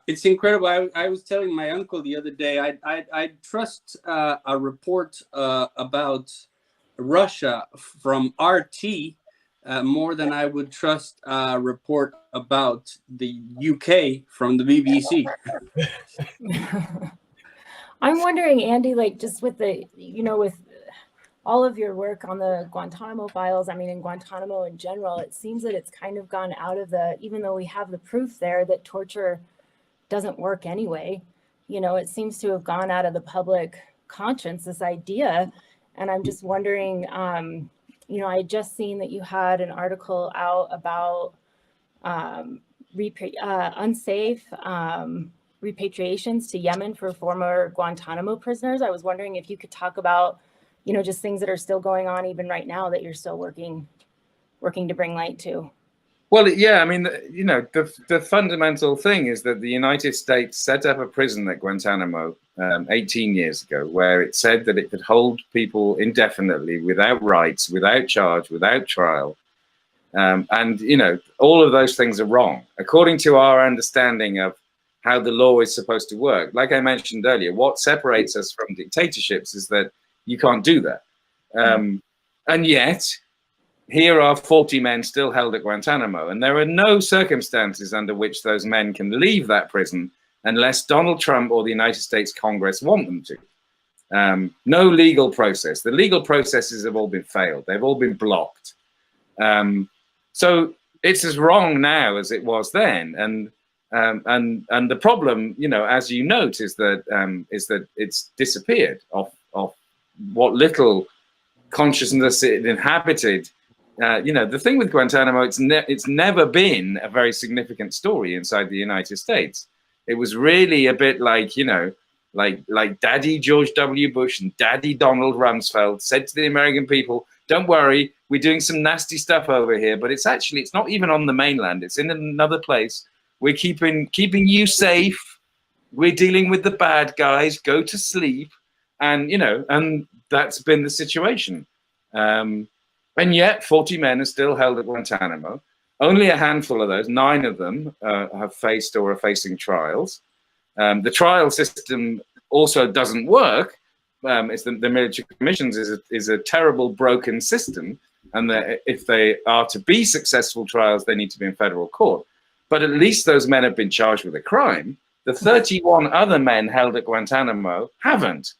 It's incredible. I was telling my uncle the other day, I trust a report about Russia from RT more than I would trust a report about the UK from the BBC. I'm wondering, Andy, like, just with the, you know, with all of your work on the Guantanamo files, I mean, in Guantanamo in general, it seems that it's kind of gone out of the, even though we have the proof there that torture doesn't work anyway, you know, it seems to have gone out of the public conscience, this idea. And I'm just wondering, you know, I had just seen that you had an article out about unsafe repatriations to Yemen for former Guantanamo prisoners. I was wondering if you could talk about, you know, just things that are still going on even right now that you're still working to bring light to. Well, yeah, I mean, you know, the fundamental thing is that the United States set up a prison at Guantanamo 18 years ago, where it said that it could hold people indefinitely without rights, without charge, without trial. And, you know, all of those things are wrong, according to our understanding of how the law is supposed to work. Like I mentioned earlier, what separates us from dictatorships is that you can't do that. And yet, here are 40 men still held at Guantanamo, and there are no circumstances under which those men can leave that prison unless Donald Trump or the United States Congress want them to. No legal process. The legal processes have all been failed. They've all been blocked. So it's as wrong now as it was then. And the problem, you know, as you note, is that it's disappeared off what little consciousness it inhabited. You know, the thing with Guantanamo, it's never been a very significant story inside the United States. It was really a bit like, you know, like Daddy George W. Bush and Daddy Donald Rumsfeld said to the American people, don't worry, we're doing some nasty stuff over here, but it's not even on the mainland. It's in another place. We're keeping you safe. We're dealing with the bad guys. Go to sleep. And, you know, and that's been the situation. And yet 40 men are still held at Guantanamo. Only a handful of those, 9 of them, have faced or are facing trials. The trial system also doesn't work. It's the military commissions is a terrible, broken system. And if they are to be successful trials, they need to be in federal court. But at least those men have been charged with a crime. The 31 other men held at Guantanamo haven't.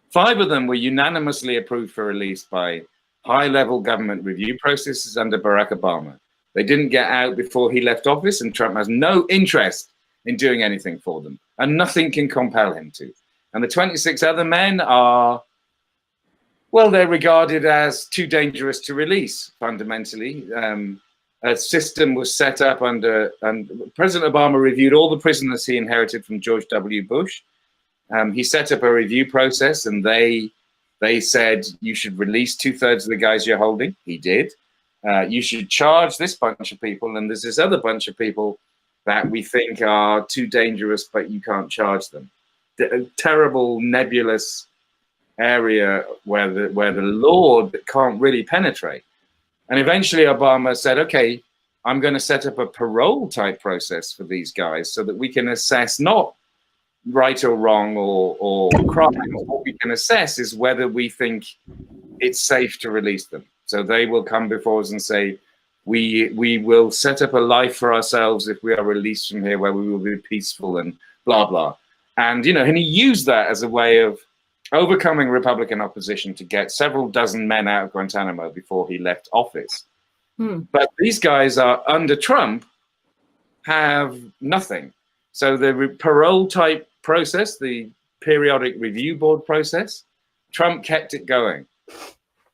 5 of them were unanimously approved for release by high-level government review processes under Barack Obama. They didn't get out before he left office, and Trump has no interest in doing anything for them, and nothing can compel him to. And the 26 other men are, well, they're regarded as too dangerous to release, fundamentally. A system was set up and President Obama reviewed all the prisoners he inherited from George W. Bush. He set up a review process, and they said you should release 2/3 of the guys you're holding. He did. You should charge this bunch of people, and there's this other bunch of people that we think are too dangerous, but you can't charge them. The terrible, nebulous area where the law can't really penetrate. And eventually Obama said, okay, I'm going to set up a parole type process for these guys so that we can assess not right or wrong or crime. What we can assess is whether we think it's safe to release them. So they will come before us and say, we will set up a life for ourselves if we are released from here where we will be peaceful and blah, blah. And, you know, and he used that as a way of overcoming Republican opposition to get several dozen men out of Guantanamo before he left office. But these guys are under Trump, have nothing. So the parole type process, the periodic review board process, Trump kept it going.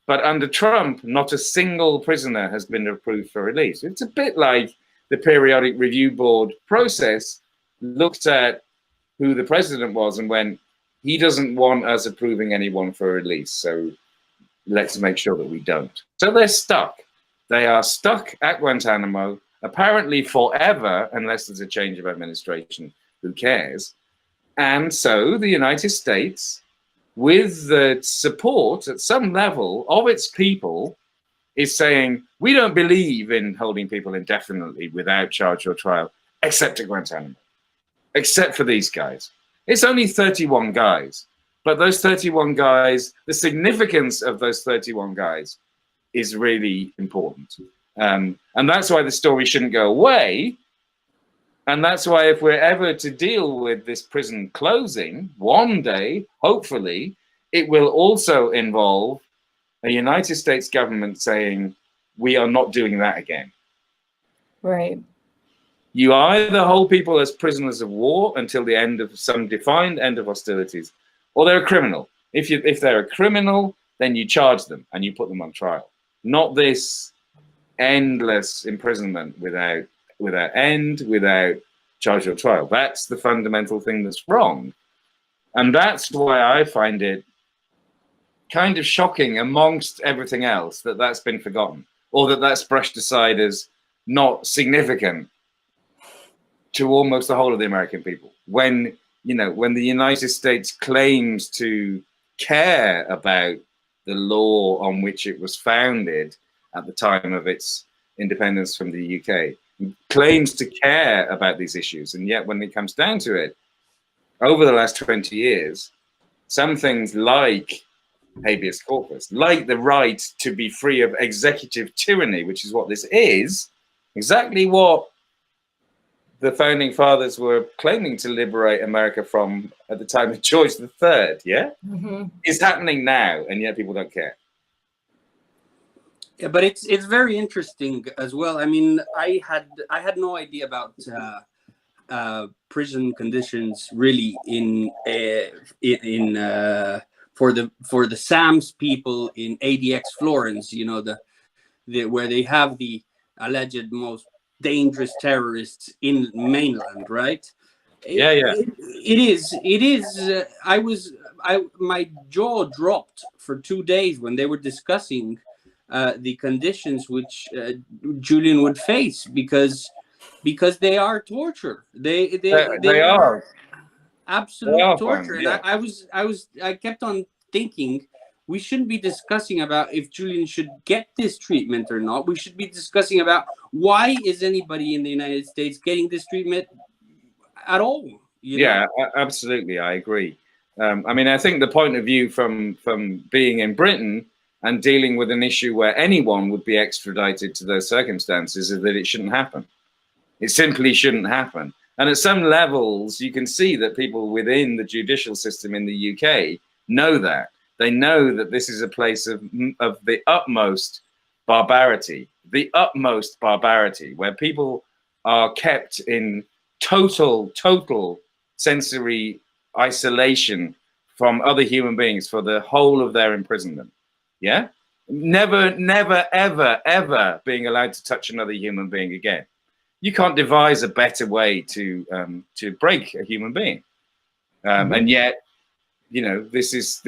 But under Trump, not a single prisoner has been approved for release. It's a bit like the periodic review board process looked at who the president was and went, he doesn't want us approving anyone for release, so let's make sure that we don't. So they're stuck. They are stuck at Guantanamo, apparently forever, unless there's a change of administration. Who cares? And so the United States, with the support at some level of its people, is saying, we don't believe in holding people indefinitely without charge or trial, except at Guantanamo, except for these guys. It's only 31 guys, but those 31 guys, the significance of those 31 guys is really important. And that's why the story shouldn't go away. And that's why if we're ever to deal with this prison closing, one day, hopefully, it will also involve a United States government saying, we are not doing that again. Right. You either hold people as prisoners of war until the end of some defined end of hostilities, or they're a criminal. If they're a criminal, then you charge them and you put them on trial. Not this endless imprisonment without end, without charge or trial. That's the fundamental thing that's wrong. And that's why I find it kind of shocking amongst everything else that that's been forgotten, or that that's brushed aside as not significant to almost the whole of the American people. When, you know, when the United States claims to care about the law on which it was founded at the time of its independence from the UK, claims to care about these issues. And yet when it comes down to it, over the last 20 years, some things like habeas corpus, like the right to be free of executive tyranny, which is what this is, exactly what the founding fathers were claiming to liberate America from at the time of George III, yeah? It's happening now, and yet people don't care. Yeah, but it's very interesting as well. I mean, I had no idea about prison conditions really for the SAMS people in ADX Florence. You know, the where they have the alleged most dangerous terrorists in mainland, right? Yeah, yeah. It is. My jaw dropped for 2 days when they were discussing the conditions which Julian would face because they are torture. They They are. absolute They are torture. fun, And yeah. I kept on thinking we shouldn't be discussing about if Julian should get this treatment or not. We should be discussing about why is anybody in the United States getting this treatment at all? You know? Absolutely, I agree. I mean, I think the point of view from being in Britain and dealing with an issue where anyone would be extradited to those circumstances is that it shouldn't happen. It simply shouldn't happen. And at some levels, you can see that people within the judicial system in the UK know that. They know that this is a place of the utmost barbarity, where people are kept in total sensory isolation from other human beings for the whole of their imprisonment. Yeah? Never, ever being allowed to touch another human being again. You can't devise a better way to break a human being. And yet, you know, this is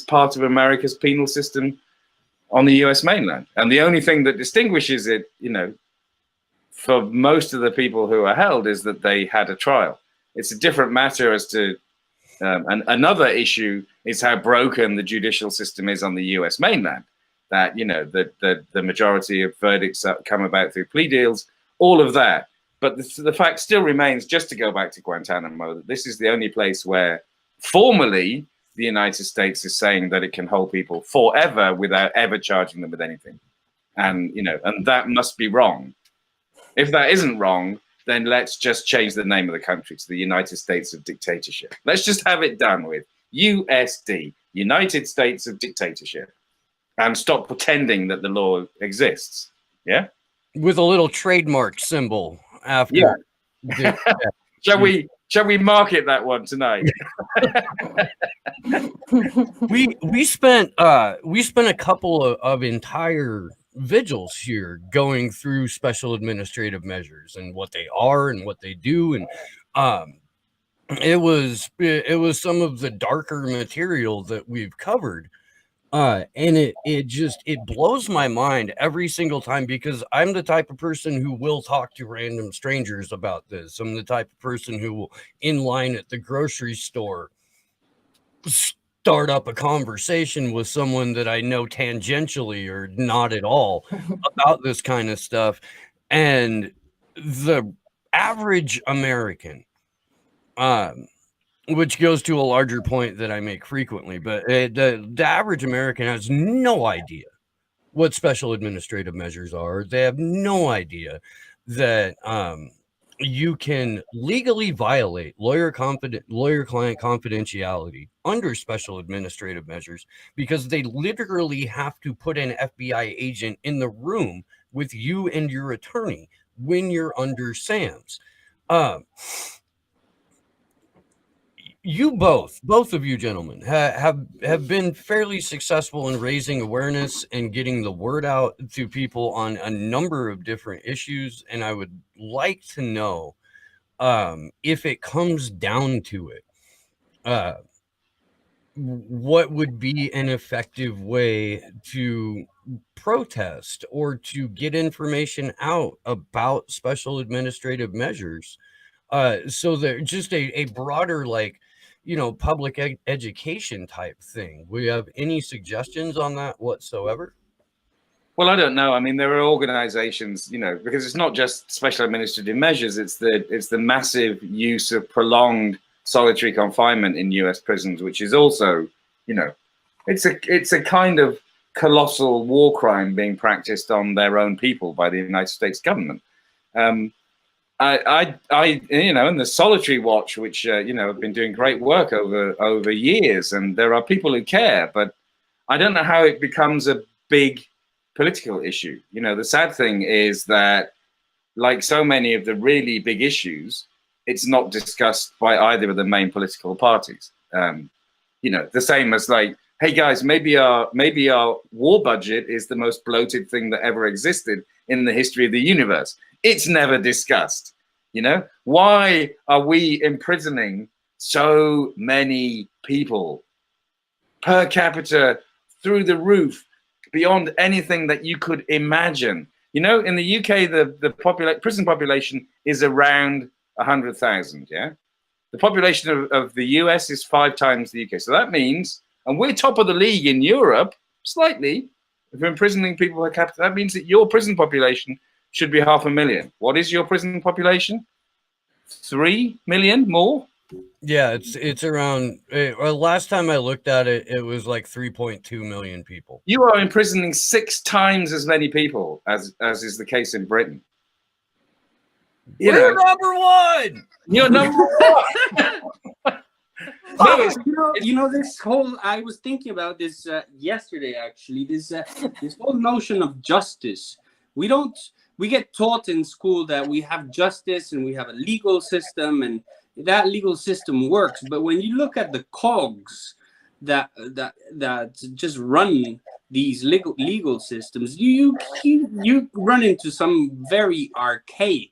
part of America's penal system on the US mainland. And the only thing that distinguishes it, you know, for most of the people who are held is that they had a trial. It's a different matter as to, and another issue is how broken the judicial system is on the US mainland. That, you know, the majority of verdicts that come about through plea deals, all of that. But the fact still remains, just to go back to Guantanamo, that this is the only place where formally the United States is saying that it can hold people forever without ever charging them with anything. And, you know, and that must be wrong. If that isn't wrong, then let's just change the name of the country to the United States of Dictatorship. Let's just have it done with USD, United States of Dictatorship, and stop pretending that the law exists. Yeah? With a little trademark symbol after. Yeah. Shall we market that one tonight? we spent a couple of entire vigils here going through special administrative measures and what they are and what they do, and it was some of the darker material that we've covered. And it blows my mind every single time, because I'm the type of person who will talk to random strangers about this. I'm the type of person who will, in line at the grocery store, start up a conversation with someone that I know tangentially or not at all about this kind of stuff. And the average American, which goes to a larger point that I make frequently, but the average American has no idea what special administrative measures are. They have no idea that you can legally violate lawyer-client confidentiality under special administrative measures, because they literally have to put an FBI agent in the room with you and your attorney when you're under SAMs. You both of you gentlemen have been fairly successful in raising awareness and getting the word out to people on a number of different issues. And I would like to know, if it comes down to it, what would be an effective way to protest or to get information out about special administrative measures, so they're just a broader, like, you know, public education type thing. We have any suggestions on that whatsoever? Well, I don't know. I mean, there are organizations, you know, because it's not just special administrative measures. It's the massive use of prolonged solitary confinement in US prisons, which is also, you know, it's a kind of colossal war crime being practiced on their own people by the United States government. I you know, and the Solitary Watch, which you know, have been doing great work over years, and there are people who care, but I don't know how it becomes a big political issue. You know, the sad thing is that, like so many of the really big issues, it's not discussed by either of the main political parties. You know, the same as, like, hey guys, maybe our war budget is the most bloated thing that ever existed, in the history of the universe. It's never discussed. Why are we imprisoning so many people per capita through the roof, beyond anything that you could imagine? In the UK, the prison population is around 100,000. Yeah, the population of the US is 5 times the UK. So that means, and we're top of the league in Europe, slightly, if we're imprisoning people per capita. That means that your prison population should be 500,000. What is your prison population? 3 million more? Yeah, it's around. Last time I looked at it, it was like 3.2 million people. You are imprisoning 6 times as many people as is the case in Britain. We're number one. You're number one. This whole, I was thinking about this yesterday, actually, this whole notion of justice. We get taught in school that we have justice and we have a legal system, and that legal system works. But when you look at the cogs that just run these legal systems, you run into some very archaic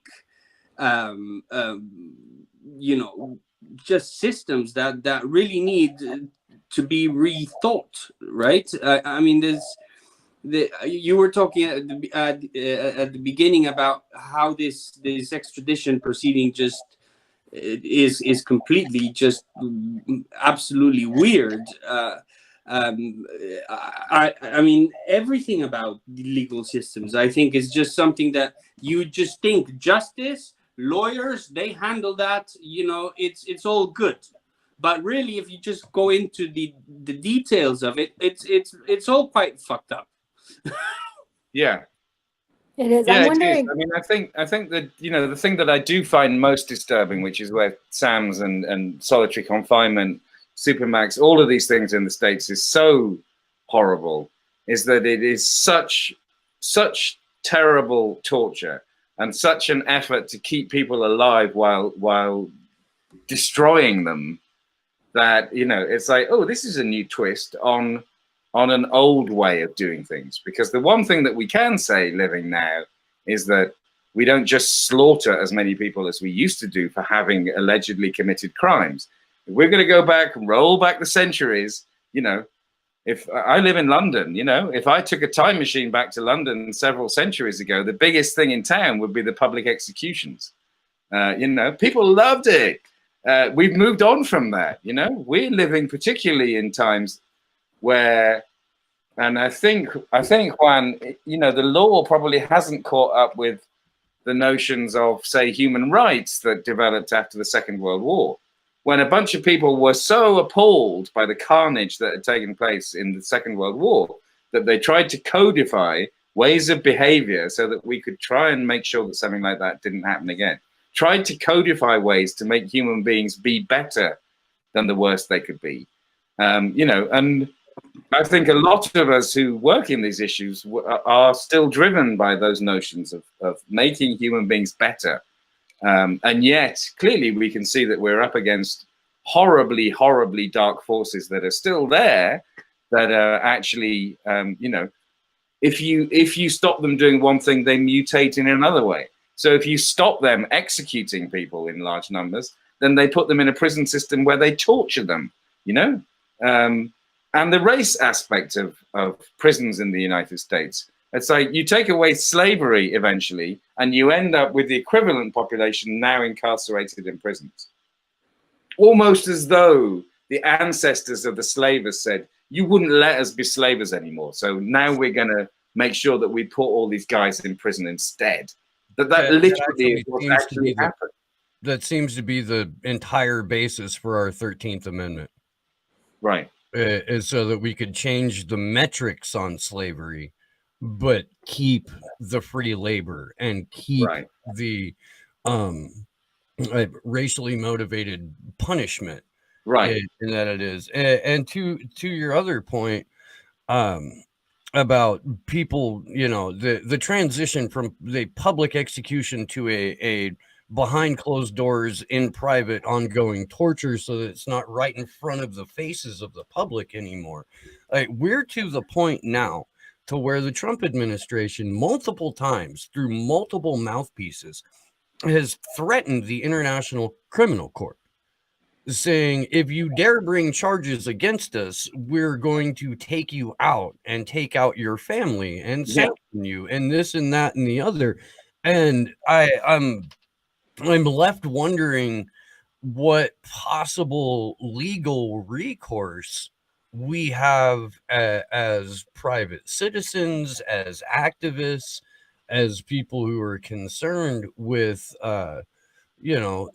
just systems that really need to be rethought, right? I mean, you were talking at the beginning about how this extradition proceeding just is completely just absolutely weird. I mean, everything about the legal systems, I think, is just something that you just think justice, lawyers, they handle that, it's all good. But really, if you just go into the details of it, it's all quite fucked up. Yeah. It is. Yeah, I'm wondering. I mean, I think that the thing that I do find most disturbing, which is where SAMs and solitary confinement, Supermax, all of these things in the States is so horrible, is that it is such terrible torture and such an effort to keep people alive while destroying them, that it's like, oh, this is a new twist on an old way of doing things. Because the one thing that we can say living now is that we don't just slaughter as many people as we used to do for having allegedly committed crimes. If we're going to go back and roll back the centuries, if I live in London, if I took a time machine back to London several centuries ago, the biggest thing in town would be the public executions. People loved it. We've moved on from that. We're living particularly in times where, and I think Juan, the law probably hasn't caught up with the notions of, say, human rights that developed after the Second World War, when a bunch of people were so appalled by the carnage that had taken place in the Second World War that they tried to codify ways of behavior so that we could try and make sure that something like that didn't happen again. Tried to codify ways to make human beings be better than the worst they could be. And I think a lot of us who work in these issues are still driven by those notions of making human beings better. And yet, clearly, we can see that we're up against horribly, horribly dark forces that are still there, that are actually, if you stop them doing one thing, they mutate in another way. So if you stop them executing people in large numbers, then they put them in a prison system where they torture them, and the race aspect of prisons in the United States. It's like you take away slavery eventually, and you end up with the equivalent population now incarcerated in prisons. Almost as though the ancestors of the slavers said, you wouldn't let us be slavers anymore. So now we're going to make sure that we put all these guys in prison instead. That literally is what actually happened. That seems to be the entire basis for our 13th Amendment. Right. Is so that we could change the metrics on slavery, but keep the free labor and keep the racially motivated punishment. Right. And that it is. And to your other point, about people, the transition from the public execution to a behind closed doors in private ongoing torture, so that it's not right in front of the faces of the public anymore. We're to the point now to where the Trump administration multiple times through multiple mouthpieces has threatened the International Criminal Court, saying, if you dare bring charges against us, we're going to take you out and take out your family and sanction you and this and that and the other. And I'm left wondering what possible legal recourse we have as private citizens, as activists, as people who are concerned with, you know,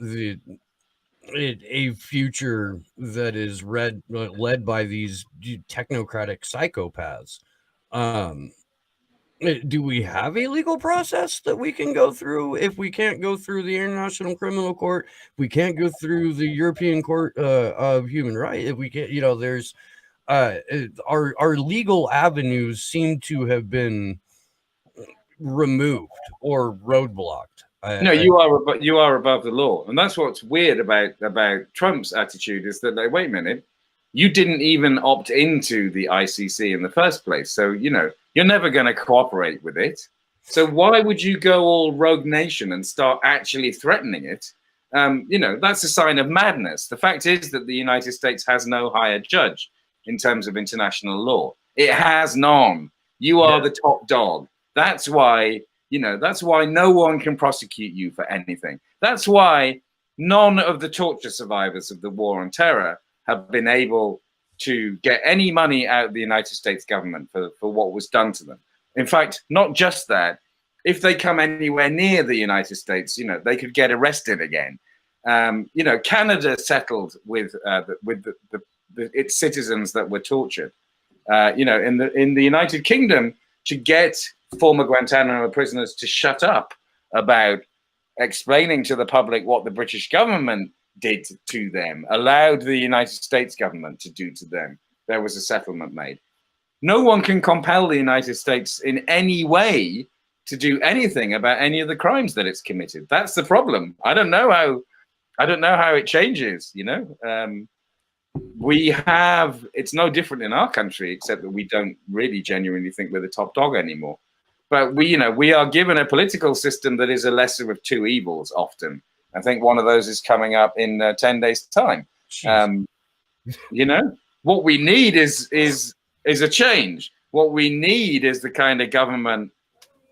a future that is led by these technocratic psychopaths. Do we have a legal process that we can go through? If we can't go through the International Criminal Court, we can't go through the European Court of Human Rights. If we can't, you know, there's our legal avenues seem to have been removed or roadblocked. No, you are above the law, and that's what's weird about Trump's attitude is that, like, wait a minute, you didn't even opt into the ICC in the first place, so you know you're never going to cooperate with it. So why would you go all rogue nation and start actually threatening it? You know, that's a sign of madness. The fact is that the United States has no higher judge in terms of international law. It has none. You are the top dog. That's why. You know, that's why no one can prosecute you for anything. That's why none of the torture survivors of the war on terror have been able to get any money out of the United States government for what was done to them. In fact, not just that, if they come anywhere near the United States, you know, they could get arrested again. You know, Canada settled with its citizens that were tortured. You know, in the United Kingdom, to get former Guantanamo prisoners to shut up about explaining to the public what the British government did to them, allowed the United States government to do to them, there was a settlement made. No one can compel the United States in any way to do anything about any of the crimes that it's committed. That's the problem. I don't know how it changes, you know. It's no different in our country, except that we don't really genuinely think we're the top dog anymore. But we are given a political system that is a lesser of two evils often. I think one of those is coming up in 10 days' time. You know, what we need is a change. What we need is the kind of government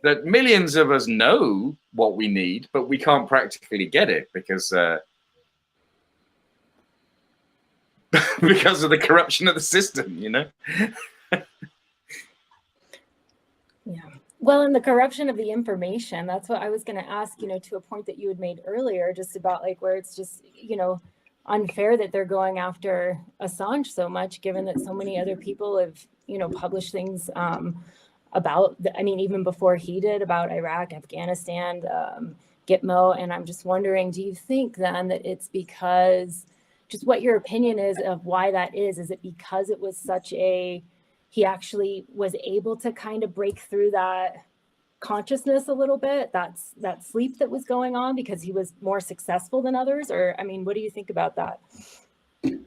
that millions of us know what we need, but we can't practically get it because because of the corruption of the system, you know? Yeah. Well, and the corruption of the information, that's what I was going to ask, you know, to a point that you had made earlier, just about like where it's just, you know, unfair that they're going after Assange so much, given that so many other people have, you know, published things about, I mean, even before he did, about Iraq, Afghanistan, Gitmo. And I'm just wondering, do you think then that it's because, just what your opinion is of why that is? Is it because it was such he actually was able to kind of break through that consciousness a little bit, that sleep that was going on because he was more successful than others? Or, I mean, what do you think about that?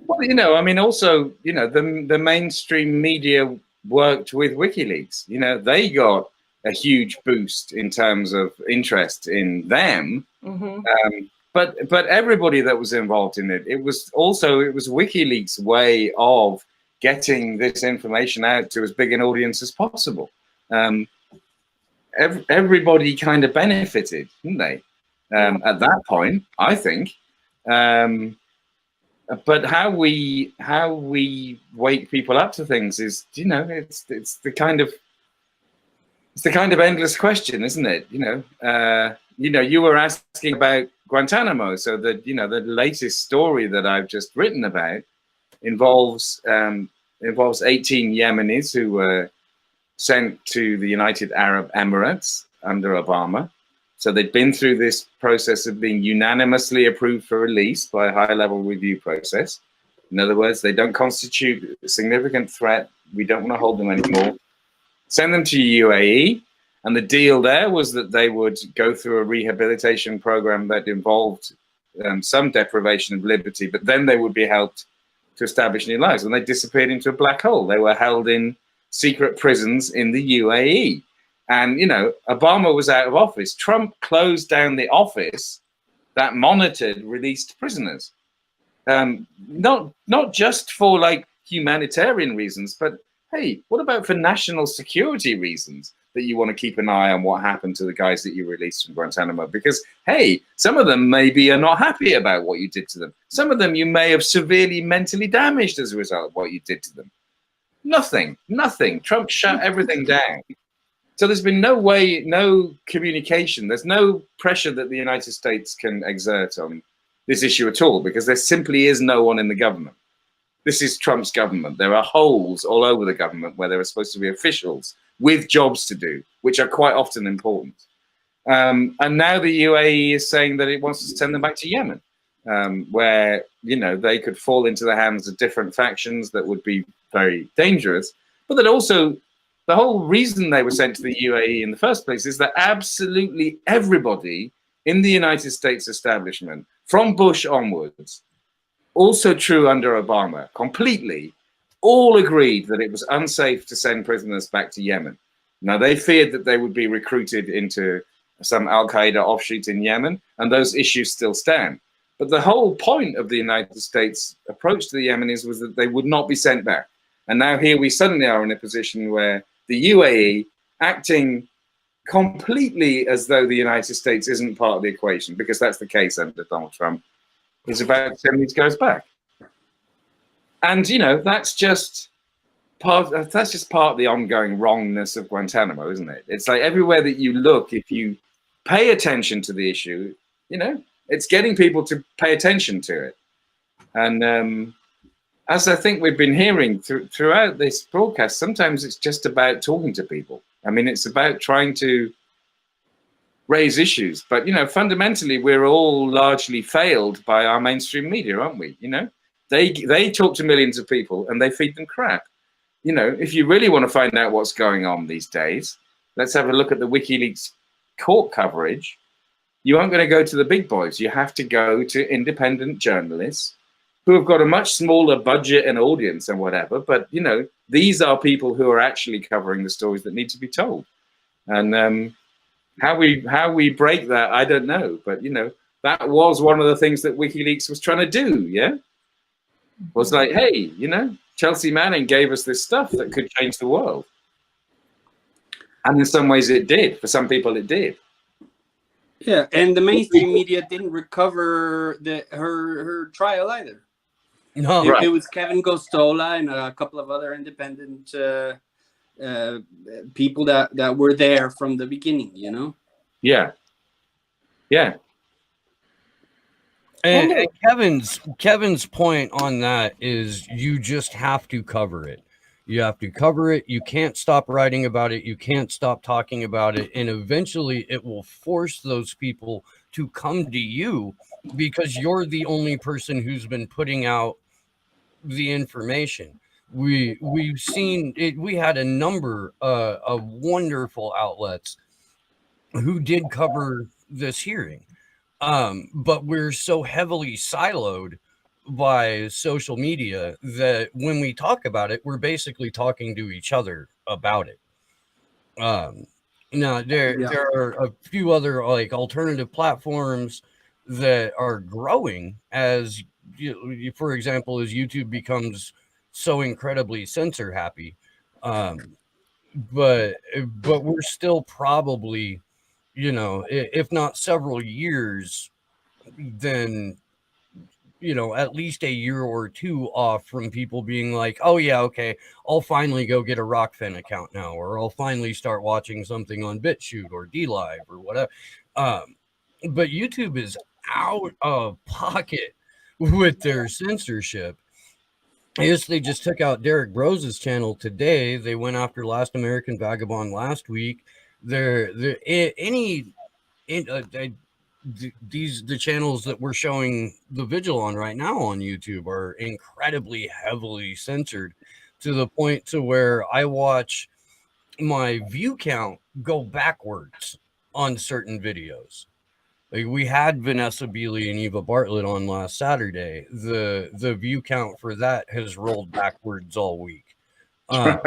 Well, you know, I mean, also, you know, the mainstream media worked with WikiLeaks. You know, they got a huge boost in terms of interest in them. Mm-hmm. But everybody that was involved in it, it was WikiLeaks' way of getting this information out to as big an audience as possible. Everybody kind of benefited, didn't they? At that point, I think. But how we wake people up to things is, you know, it's the kind of endless question, isn't it? You know, you were asking about Guantanamo, so that, you know, the latest story that I've just written about involves 18 Yemenis who were sent to the United Arab Emirates under Obama. So they'd been through this process of being unanimously approved for release by a high-level review process. In other words, they don't constitute a significant threat. We don't want to hold them anymore. Send them to UAE. And the deal there was that they would go through a rehabilitation program that involved some deprivation of liberty, but then they would be helped to establish new lives. And they disappeared into a black hole. They were held in secret prisons in the UAE. And, Obama was out of office. Trump closed down the office that monitored released prisoners. Not just for like humanitarian reasons, but hey, what about for national security reasons that you want to keep an eye on what happened to the guys that you released from Guantanamo? Because hey, some of them maybe are not happy about what you did to them. Some of them you may have severely mentally damaged as a result of what you did to them. Nothing. Trump shut everything down. So there's been no communication. There's no pressure that the United States can exert on this issue at all, because there simply is no one in the government. This is Trump's government. There are holes all over the government where there are supposed to be officials with jobs to do, which are quite often important. And now the UAE is saying that it wants to send them back to Yemen, where, they could fall into the hands of different factions that would be very dangerous. But that also, the whole reason they were sent to the UAE in the first place is that absolutely everybody in the United States establishment, from Bush onwards, also true under Obama, completely, all agreed that it was unsafe to send prisoners back to Yemen. Now, they feared that they would be recruited into some Al-Qaeda offshoot in Yemen, and those issues still stand. But the whole point of the United States approach to the Yemenis was that they would not be sent back. And now here we suddenly are in a position where the UAE, acting completely as though the United States isn't part of the equation, because that's the case under Donald Trump, is about to send these guys back. And, that's just part of the ongoing wrongness of Guantanamo, isn't it? It's like everywhere that you look, if you pay attention to the issue, it's getting people to pay attention to it. And as I think we've been hearing throughout this broadcast, sometimes it's just about talking to people. I mean, it's about trying to raise issues. But, fundamentally, we're all largely failed by our mainstream media, aren't we? They talk to millions of people and they feed them crap. If you really want to find out what's going on these days, let's have a look at the WikiLeaks court coverage. You aren't going to go to the big boys. You have to go to independent journalists who have got a much smaller budget and audience and whatever. But, these are people who are actually covering the stories that need to be told. And how we break that, I don't know. But, that was one of the things that WikiLeaks was trying to do, yeah? Was like, hey, Chelsea Manning gave us this stuff that could change the world. And in some ways it did. For some people it did. Yeah, and the mainstream media didn't recover her trial either. No, It was Kevin Gostola and a couple of other independent people that were there from the beginning, Yeah. And Kevin's point on that is you just have to cover it. You have to cover it. You can't stop writing about it. You can't stop talking about it. And eventually it will force those people to come to you because you're the only person who's been putting out the information. We've seen it. We had a number of wonderful outlets who did cover this hearing. But we're so heavily siloed by social media that when we talk about it, we're basically talking to each other about it. Now there are a few other like alternative platforms that are growing as for example, as YouTube becomes so incredibly censor happy. But we're still probably, if not several years, then at least a year or two off from people being like, oh yeah, okay, I'll finally go get a Rockfin account now, or I'll finally start watching something on BitChute or DLive or whatever. But YouTube is out of pocket with their censorship. Yes, they just took out Derek Brose's channel today. They went after Last American Vagabond last week. The channels that we're showing the vigil on right now on YouTube are incredibly heavily censored to the point to where I watch my view count go backwards on certain videos. Like we had Vanessa Beeley and Eva Bartlett on last Saturday. The view count for that has rolled backwards all week. Right.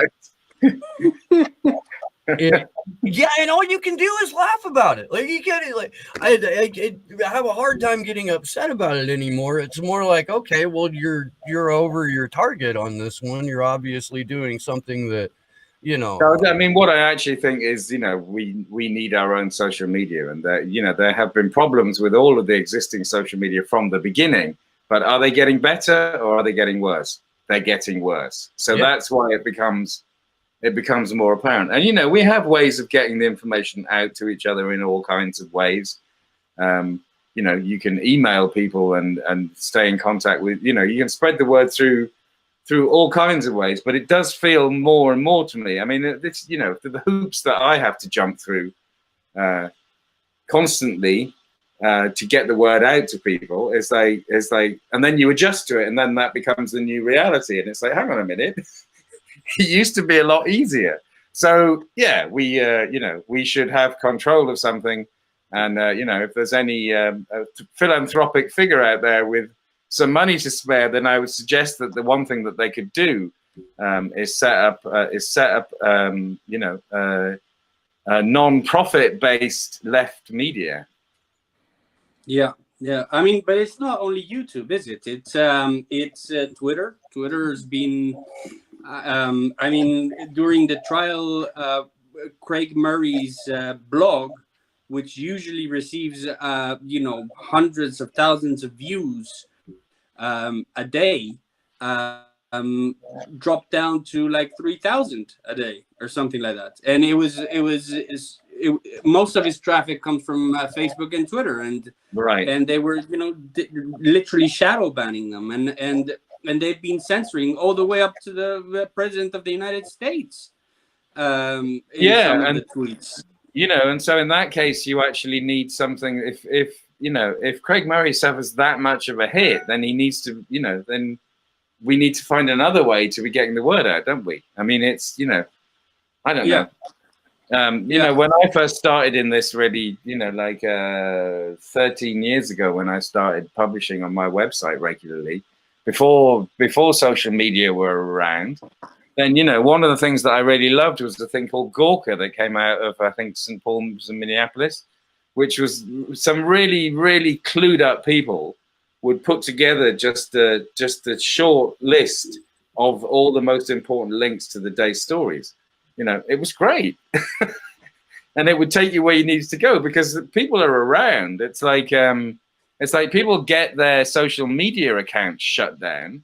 Yeah, and all you can do is laugh about it. Like you can't, like I have a hard time getting upset about it anymore. It's more like, okay, well, you're over your target on this one. You're obviously doing something that, you know. So, I mean, what I actually think is, you know, we need our own social media, and that, you know, there have been problems with all of the existing social media from the beginning. But are they getting better or are they getting worse? They're getting worse. So that's why it becomes more apparent. And, you know, we have ways of getting the information out to each other in all kinds of ways. You know, you can email people and stay in contact with, you know, you can spread the word through all kinds of ways, but it does feel more and more to me. I mean, it's, you know, the hoops that I have to jump through constantly to get the word out to people is like, and then you adjust to it, and then that becomes the new reality. And it's like, hang on a minute, it used to be a lot easier. So yeah, you know, we should have control of something. And you know, if there's any philanthropic figure out there with some money to spare, then I would suggest that the one thing that they could do is set up you know, a non-profit based left media. Yeah, yeah. I mean, but it's not only YouTube, is it? It's Twitter. Twitter has been. I mean, during the trial, Craig Murray's blog, which usually receives you know, hundreds of thousands of views a day, dropped down to like 3,000 a day or something like that. And most of his traffic comes from Facebook and Twitter, and and they were, you know, literally shadow banning them, and they've been censoring all the way up to the president of the United States. In some of the tweets. You know, and so in that case, you actually need something. If you know, if Craig Murray suffers that much of a hit, then he needs to, you know, then we need to find another way to be getting the word out, don't we? I mean, it's, you know, I don't know. You know, when I first started in this, really, you know, like 13 years ago, when I started publishing on my website regularly, before social media were around, then, you know, one of the things that I really loved was the thing called Gawker that came out of, I think, St. Paul's and Minneapolis, which was some really, really clued up people would put together just a short list of all the most important links to the day's stories. You know, it was great. And it would take you where you needed to go because people are around. It's like people get their social media accounts shut down.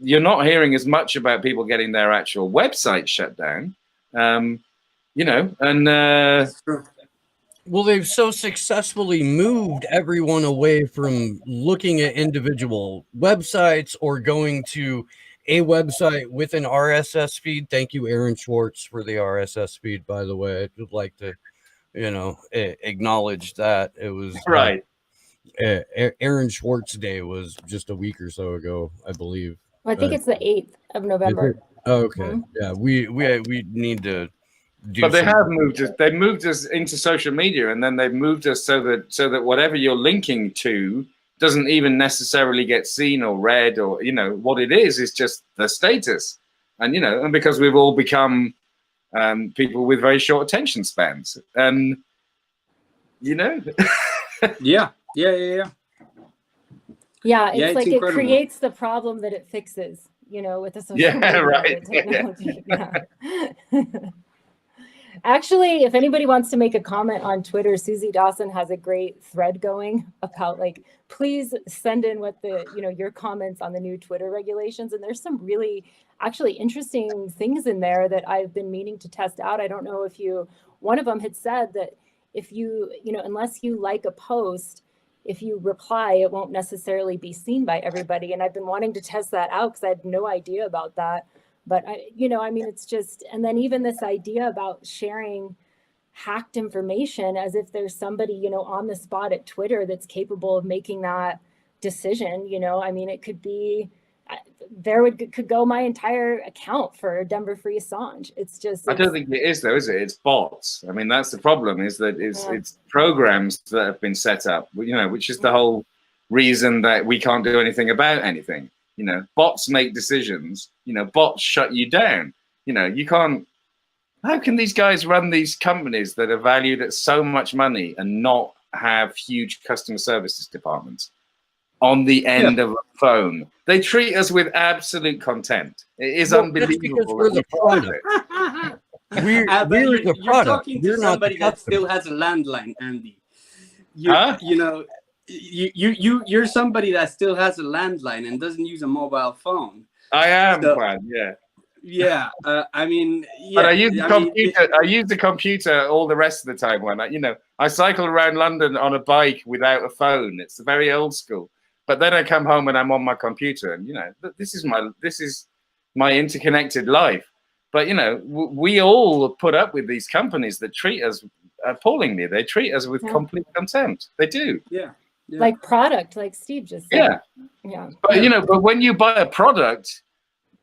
You're not hearing as much about people getting their actual website shut down. You know, and well, they've so successfully moved everyone away from looking at individual websites or going to a website with an RSS feed. Thank you, Aaron Schwartz, for the RSS feed, by the way. I'd like to, you know, acknowledge that. It was right. Aaron Schwartz Day was just a week or so ago, I believe. I think it's the 8th of November. Okay. Yeah, we need to do. But they have moved us. They've moved us into social media, and then they've moved us so that whatever you're linking to doesn't even necessarily get seen or read, or, you know, what it is just the status. And, you know, and because we've all become people with very short attention spans, and, you know. Yeah, it's like incredible. It creates the problem that it fixes, you know, with the social media right. technology. Actually, if anybody wants to make a comment on Twitter, Susie Dawson has a great thread going about, like, please send in what your comments on the new Twitter regulations. And there's some really actually interesting things in there that I've been meaning to test out. I don't know if one of them had said that if you unless you like a post, if you reply, it won't necessarily be seen by everybody. And I've been wanting to test that out because I had no idea about that. But it's just, and then even this idea about sharing hacked information as if there's somebody, on the spot at Twitter that's capable of making that decision, it could be, could go my entire account for Denver Free Assange. It's just, I don't think it is though, is it? It's bots. I mean, that's the problem, is that it's programs that have been set up, which is the whole reason that we can't do anything about anything. Bots make decisions, bots shut you down. You can't. How can these guys run these companies that are valued at so much money and not have huge customer services departments on the end of a phone? They treat us with absolute contempt. It is unbelievable. We're the product. We're the You're product. talking to We're not somebody the that customer. still has a landline, Andy. Huh? You're somebody that still has a landline and doesn't use a mobile phone. I am, So- Juan, yeah. Yeah, I mean, yeah. But I use the computer. I use the computer all the rest of the time. When I cycle around London on a bike without a phone. It's very old school. But then I come home and I'm on my computer, and this is my interconnected life. But we all put up with these companies that treat us appallingly. They treat us with complete contempt. They do. Yeah. Like product, like Steve just said. Yeah. But but when you buy a product.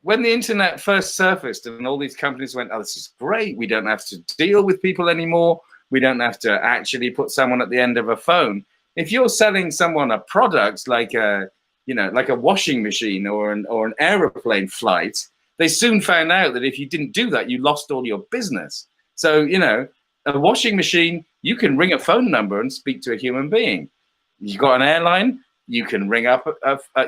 When the internet first surfaced and all these companies went, oh, this is great. We don't have to deal with people anymore. We don't have to actually put someone at the end of a phone. If you're selling someone a product like a washing machine or an aeroplane flight, they soon found out that if you didn't do that, you lost all your business. So, a washing machine, you can ring a phone number and speak to a human being. You got an airline, you can ring up,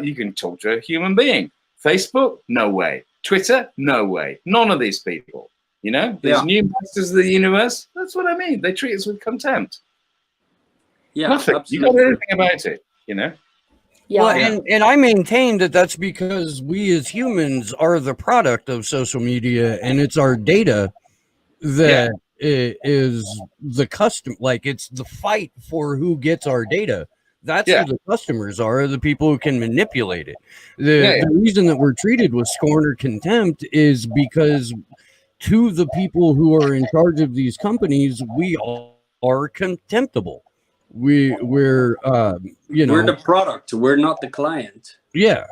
you can talk to a human being. Facebook? No way. Twitter? No way. None of these people. These new masters of the universe. That's what I mean. They treat us with contempt. Yeah, nothing. Absolutely. You got anything about it? Yeah. Well, and I maintain that that's because we as humans are the product of social media, and it's our data that is the custom. Like, it's the fight for who gets our data. That's who the customers are, the people who can manipulate it. The reason that we're treated with scorn or contempt is because to the people who are in charge of these companies, we are contemptible. We're the product. We're not the client. Yeah.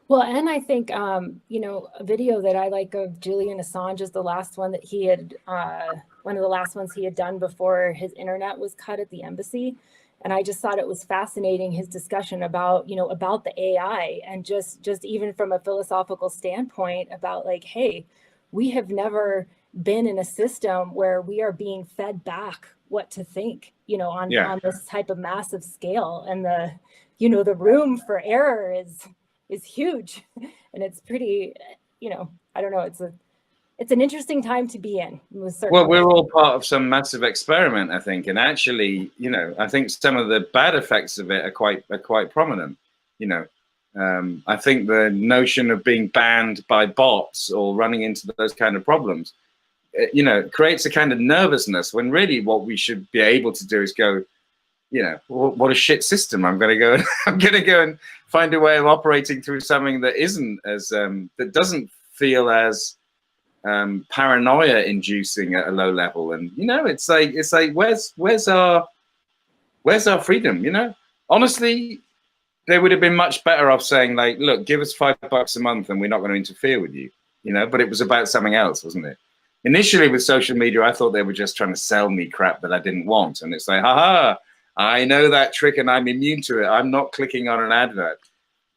Well, and I think, a video that I like of Julian Assange is the last one that he had, one of the last ones he had done before his internet was cut at the embassy. And I just thought it was fascinating, his discussion about, about the AI and just even from a philosophical standpoint about like, hey, we have never been in a system where we are being fed back what to think, on this type of massive scale. And the room for error is huge, and it's pretty, I don't know, it's an interesting time to be in. Well, we're all part of some massive experiment, I think, and actually, I think some of the bad effects of it are quite prominent. I think the notion of being banned by bots or running into those kind of problems, creates a kind of nervousness when really what we should be able to do is go, what a shit system. I'm going to go and find a way of operating through something that isn't as that doesn't feel as paranoia inducing at a low level. And it's like where's our freedom? Honestly, they would have been much better off saying, like, look, give us $5 a month and we're not going to interfere with you. But it was about something else, wasn't it? Initially with social media, I thought they were just trying to sell me crap that I didn't want. And it's like, haha, I know that trick and I'm immune to it. I'm not clicking on an advert.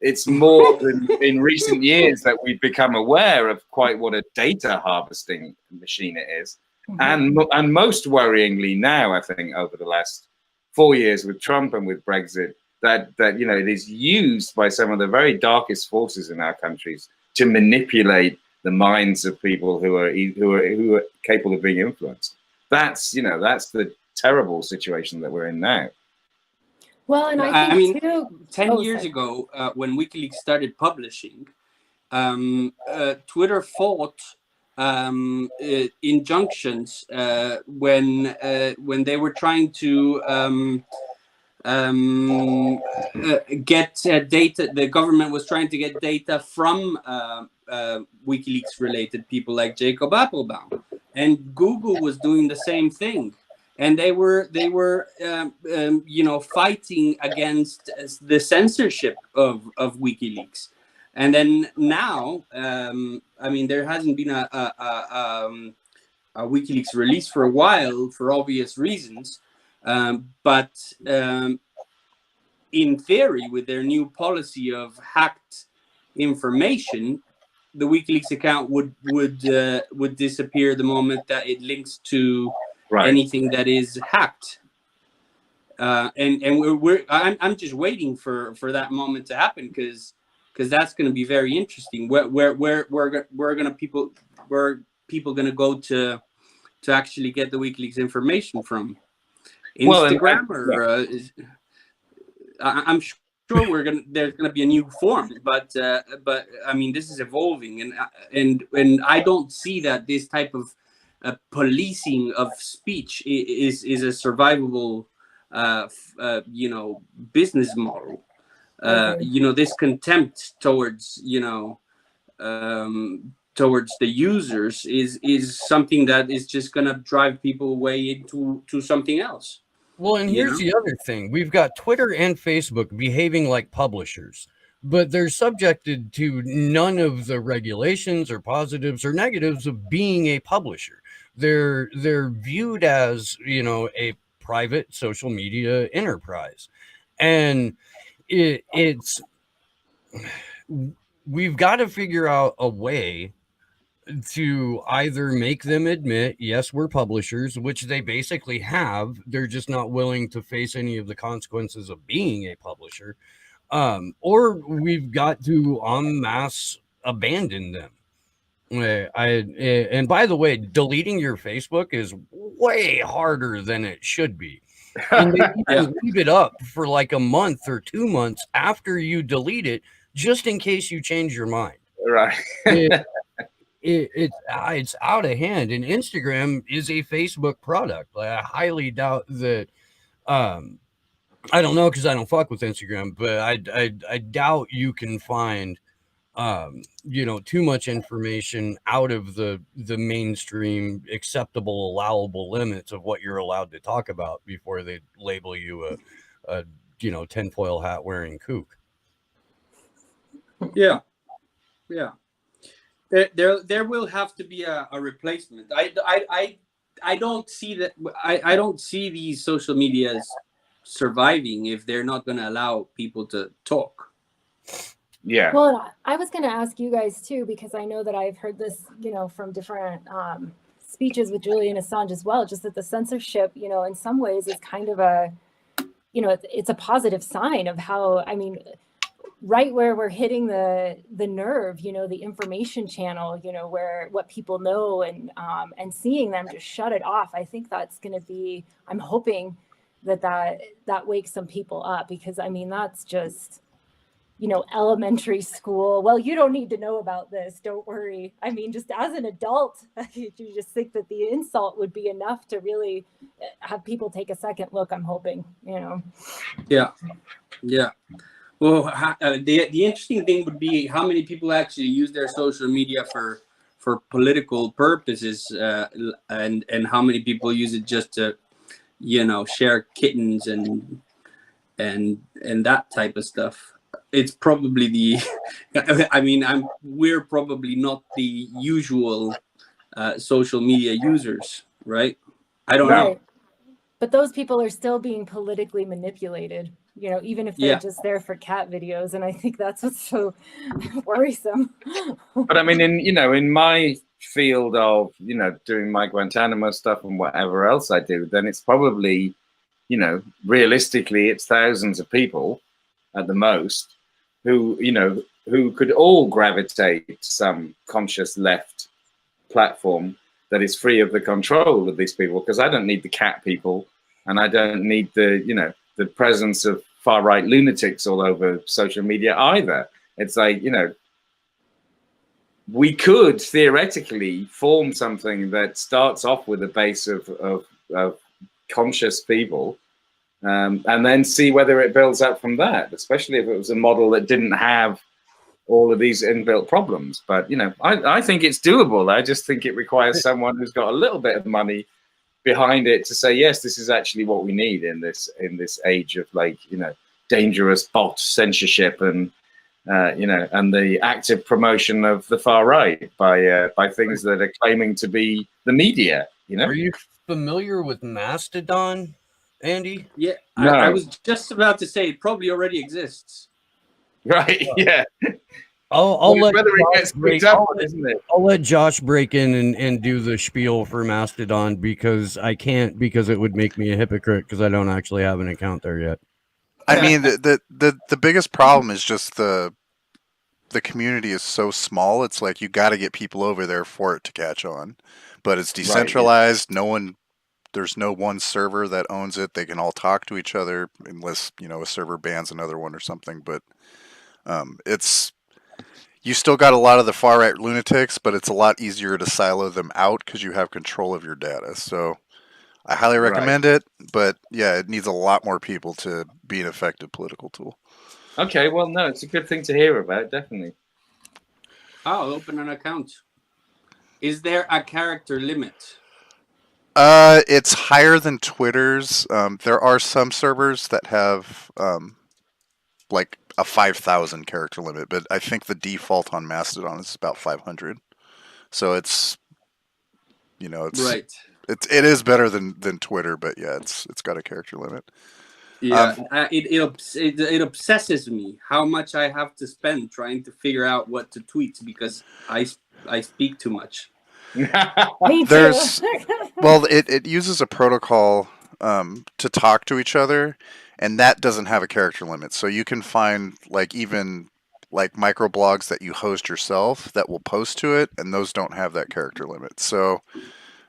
It's more than in recent years that we've become aware of quite what a data harvesting machine it is. Mm-hmm. And most worryingly now, I think, over the last 4 years with Trump and with Brexit, that it is used by some of the very darkest forces in our countries to manipulate the minds of people who are capable of being influenced. That's the terrible situation that we're in now. Well, and I think too, 10 years ago, when WikiLeaks started publishing, Twitter fought injunctions when they were trying to get data. The government was trying to get data from WikiLeaks related people like Jacob Appelbaum, and Google was doing the same thing. And they were fighting against the censorship of WikiLeaks. And then now, there hasn't been a WikiLeaks release for a while for obvious reasons. But in theory, with their new policy of hacked information, the WikiLeaks account would disappear the moment that it links to anything that is hacked. And I'm just waiting for that moment to happen, because that's going to be very interesting. Where people going to go to actually get the WikiLeaks information from? Instagram, I'm sure there's gonna be a new form, but I mean, this is evolving, and I don't see that this type of policing of speech is a survivable business model. This contempt towards towards the users is something that is just gonna drive people away into something else. Well, and here's the other thing. We've got Twitter and Facebook behaving like publishers, but they're subjected to none of the regulations or positives or negatives of being a publisher. They're viewed as, a private social media enterprise. And we've got to figure out a way to either make them admit, yes, we're publishers, which they basically have. They're just not willing to face any of the consequences of being a publisher. Or we've got to en masse abandon them. And by the way, deleting your Facebook is way harder than it should be. And they even leave it up for like a month or 2 months after you delete it, just in case you change your mind. Right. It's out of hand, and Instagram is a Facebook product. I highly doubt that. I don't know, because I don't fuck with Instagram, but I doubt you can find too much information out of the mainstream acceptable allowable limits of what you're allowed to talk about before they label you a tinfoil hat wearing kook. Yeah. There will have to be a replacement. I don't see that. I don't see these social medias surviving if they're not going to allow people to talk. Yeah. Well, I was going to ask you guys too, because I know that I've heard this, from different speeches with Julian Assange as well. Just that the censorship, in some ways, is kind of a, it's a positive sign of how. I mean, right where we're hitting the nerve, the information channel, where what people know, and seeing them just shut it off. I think that's going to be. I'm hoping that wakes some people up, because I mean, that's just. Elementary school. Well, you don't need to know about this. Don't worry. I mean, just as an adult, you just think that the insult would be enough to really have people take a second look. I'm hoping, Yeah. Well, the interesting thing would be how many people actually use their social media for political purposes, and how many people use it just to, share kittens and that type of stuff. It's probably we're probably not the usual social media users, right? I don't know. But those people are still being politically manipulated, even if they're just there for cat videos. And I think that's what's so worrisome. But I mean, in my field of, doing my Guantanamo stuff and whatever else I do, then it's probably, realistically, it's thousands of people at the most who could all gravitate to some conscious left platform that is free of the control of these people, because I don't need the cat people, and I don't need the the presence of far right lunatics all over social media either. It's like, we could theoretically form something that starts off with a base of conscious people, and then see whether it builds up from that, especially if it was a model that didn't have all of these inbuilt problems. But, I think it's doable. I just think it requires someone who's got a little bit of money behind it to say, yes, this is actually what we need in this age of, like, dangerous bot censorship and, and the active promotion of the far right by things that are claiming to be the media, Are you familiar with Mastodon, Andy? Yeah, no. I was just about to say it probably already exists. Right, yeah. I'll let whether it Josh gets break. picked up, isn't it? I'll let Josh break in and do the spiel for Mastodon because I can't, because it would make me a hypocrite because I don't actually have an account there yet. I mean, the biggest problem is just the community is so small. It's like you got to get people over there for it to catch on, but it's decentralized. No one, there's no one server that owns it. They can all talk to each other unless a server bans another one or something. But it's you still got a lot of the far right lunatics, but it's a lot easier to silo them out because you have control of your data. So I highly recommend it, but yeah, it needs a lot more people to be an effective political tool. Okay, well, no, it's a good thing to hear about, definitely. I'll open an account. Is there a character limit? It's higher than Twitter's. There are some servers that have like a 5,000 character limit, but I think the default on Mastodon is about 500. So it's it's Right. it is better than Twitter, but yeah, it's got a character limit. Yeah, it obsesses me how much I have to spend trying to figure out what to tweet because I speak too much. Me too. There's well, it uses a protocol to talk to each other, and that doesn't have a character limit. So you can find even microblogs that you host yourself that will post to it, and those don't have that character limit. So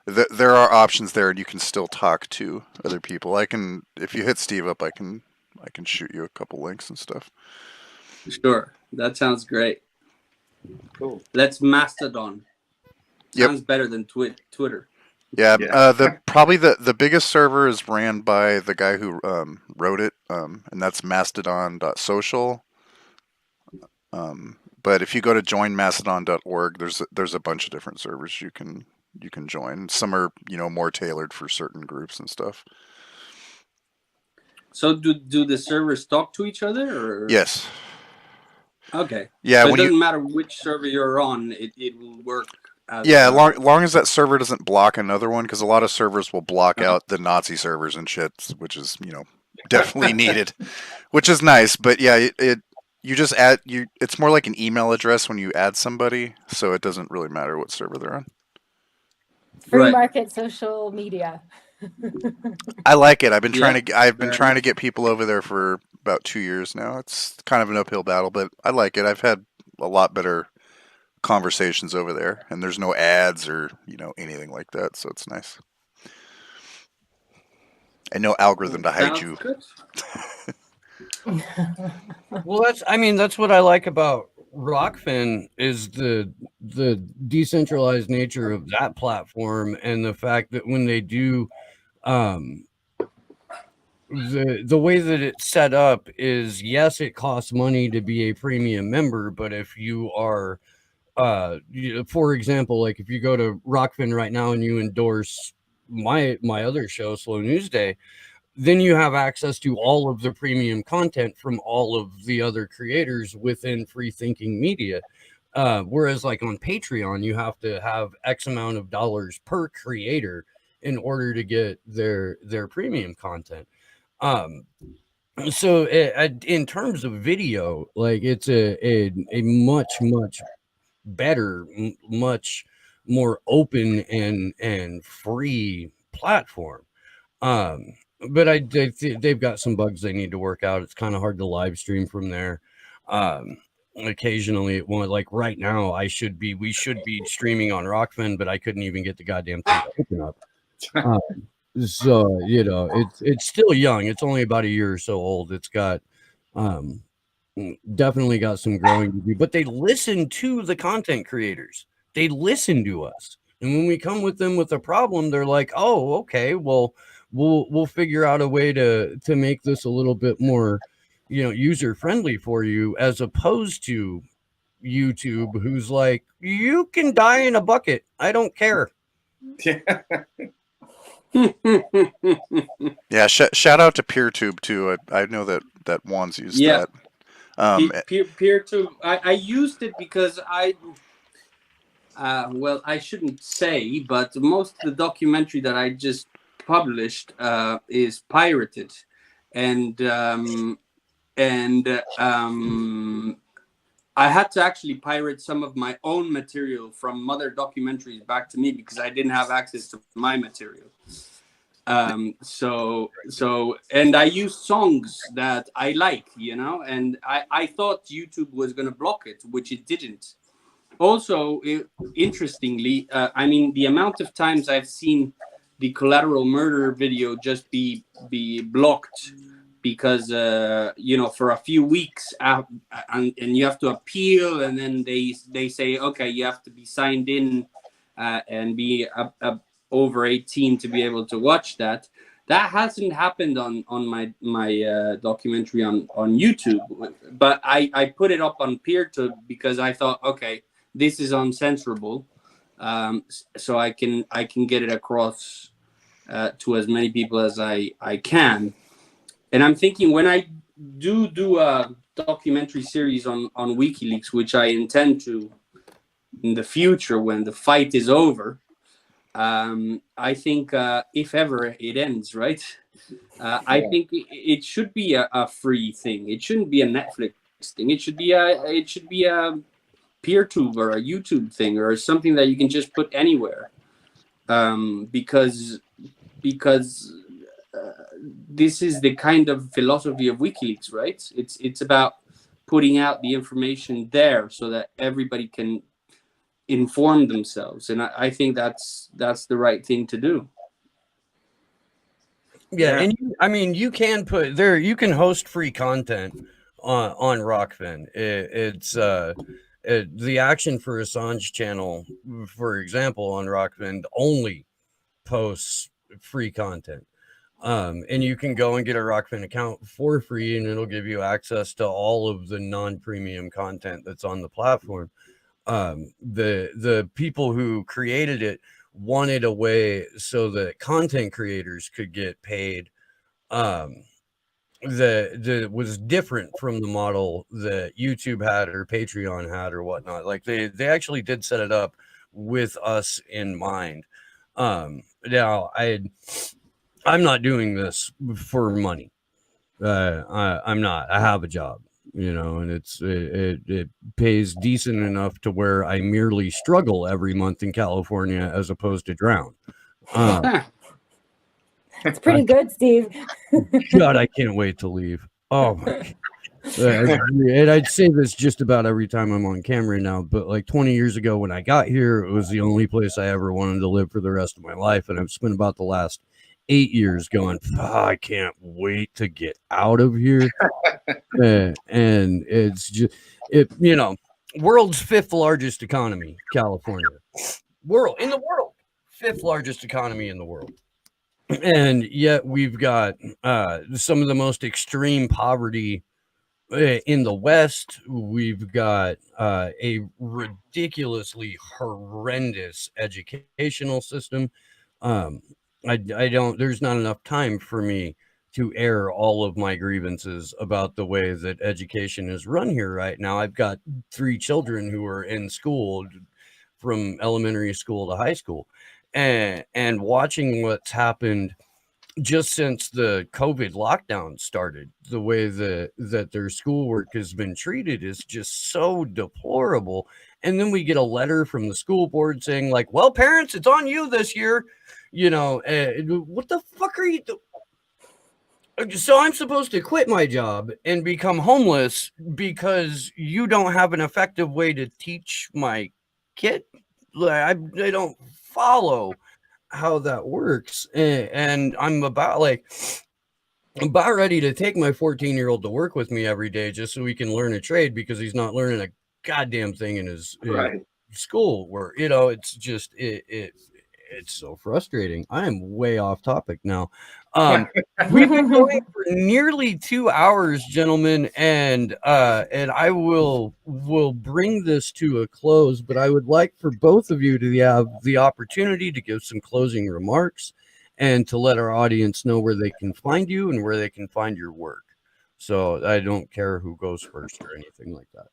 there are options there, and you can still talk to other people. If you hit Steve up, I can shoot you a couple links and stuff. Sure, that sounds great. Cool. Let's Mastodon. Sounds better than Twitter. Yeah, probably the biggest server is ran by the guy who wrote it, and that's mastodon.social. But if you go to joinmastodon.org, there's a bunch of different servers you can join. Some are more tailored for certain groups and stuff. So do the servers talk to each other? Or? Yes. Okay. Yeah. So it doesn't matter which server you're on; it will work. Long as that server doesn't block another one, because a lot of servers will block out the Nazi servers and shit, which is definitely needed, which is nice. But yeah, you just add it's more like an email address when you add somebody, so it doesn't really matter what server they're on. Free market social media. I like it. I've been trying to get people over there for about 2 years now. It's kind of an uphill battle, but I like it. I've had a lot better conversations over there, and there's no ads or anything like that, so it's nice. And no algorithm to hide you. Well, that's what I like about Rockfin is the decentralized nature of that platform, and the fact that when they do the way that it's set up is, yes, it costs money to be a premium member, but if you are for example, if you go to Rockfin right now and you endorse my other show, Slow News Day, then you have access to all of the premium content from all of the other creators within Free Thinking Media. Whereas on Patreon, you have to have X amount of dollars per creator in order to get their premium content. So in terms of video, it's a much better, much more open and free platform. But they've got some bugs they need to work out. It's kind of hard to live stream from there. Occasionally it won't. Right now we should be streaming on Rockfin, but I couldn't even get the goddamn thing to open up. So it's still young. It's only about a year or so old. It's got definitely got some growing to do, but they listen to the content creators. They listen to us, and when we come with them with a problem, they're like, "Oh, okay, well, we'll figure out a way to make this a little bit more, user friendly for you," as opposed to YouTube, who's like, "You can die in a bucket. I don't care." Yeah, shout out to PeerTube too. I know that Juan's used that. PeerTube. I used it because I shouldn't say, but most of the documentary that I just published is pirated, and I had to actually pirate some of my own material from other documentaries back to me because I didn't have access to my material. And I used songs that I like, and I thought YouTube was going to block it, which it didn't. Also, interestingly, I mean, the amount of times I've seen the Collateral Murder video just be blocked because for a few weeks and you have to appeal, and then they say, okay, you have to be signed in and be over 18 to be able to watch that. That hasn't happened on my documentary on YouTube, but I put it up on PeerTube because I thought, okay, this is uncensorable, so I can get it across to as many people as I can. And I'm thinking, when I do a documentary series on WikiLeaks, which I intend to in the future when the fight is over, I think if ever it ends, right? I think it should be a free thing. It shouldn't be a Netflix thing. It should be a PeerTube or a YouTube thing or something that you can just put anywhere. Because this is the kind of philosophy of WikiLeaks, right? It's about putting out the information there so that everybody can inform themselves, and I think that's the right thing to do. Yeah, and you can put there. You can host free content on Rockfin. It's the Action for Assange channel, for example, on Rockfin only posts free content. And you can go and get a Rockfin account for free, and it'll give you access to all of the non-premium content that's on the platform. The people who created it wanted a way so that content creators could get paid that was different from the model that YouTube had or Patreon had or whatnot. Like they actually did set it up with us in mind. Now I'm not doing this for money. I'm not. I have a job, and it pays decent enough to where I merely struggle every month in California as opposed to drown. It's pretty good, Steve. God, I can't wait to leave. Oh my God. And I'd say this just about every time I'm on camera now, but like 20 years ago when I got here, it was the only place I ever wanted to live for the rest of my life. And I've spent about the last 8 years going, I can't wait to get out of here. And it's just, world's 5th largest economy, California. In the world, 5th largest economy in the world. And yet we've got some of the most extreme poverty in the West. We've got a ridiculously horrendous educational system. There's not enough time for me to air all of my grievances about the way that education is run here right now. I've got 3 children who are in school from elementary school to high school, and watching what's happened just since the COVID lockdown started, the way that their schoolwork has been treated is just so deplorable. And then we get a letter from the school board saying like, well, parents, it's on you this year. What the fuck are you doing? So I'm supposed to quit my job and become homeless because you don't have an effective way to teach my kid? I don't follow how that works. And I'm about ready to take my 14-year-old to work with me every day just so he can learn a trade, because he's not learning a goddamn thing in his school work. It's just it's so frustrating. I am way off topic now. We've been going for nearly 2 hours, gentlemen, and I will bring this to a close, but I would like for both of you to have the opportunity to give some closing remarks and to let our audience know where they can find you and where they can find your work. So I don't care who goes first or anything like that.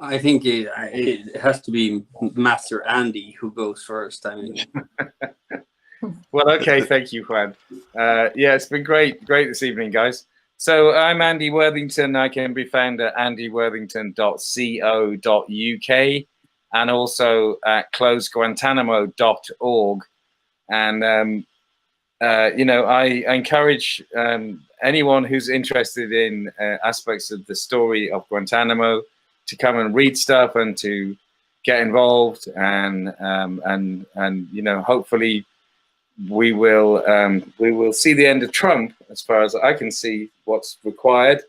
I think it has to be Master Andy who goes first. I mean, well, okay, thank you, Juan. Yeah, it's been great this evening, guys. So I'm Andy Worthington. I can be found at andyworthington.co.uk and also at closeguantanamo.org. And I encourage anyone who's interested in aspects of the story of Guantanamo to come and read stuff and to get involved, and hopefully we will see the end of Trump, as far as I can see what's required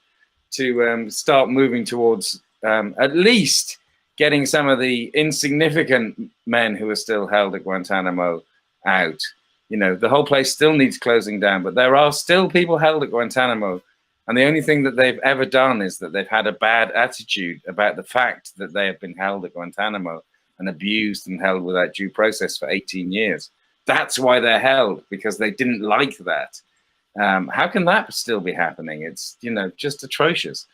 to start moving towards at least getting some of the insignificant men who are still held at Guantanamo out. The whole place still needs closing down, but there are still people held at Guantanamo. And the only thing that they've ever done is that they've had a bad attitude about the fact that they have been held at Guantanamo and abused and held without due process for 18 years. That's why they're held, because they didn't like that. How can that still be happening? It's, just atrocious.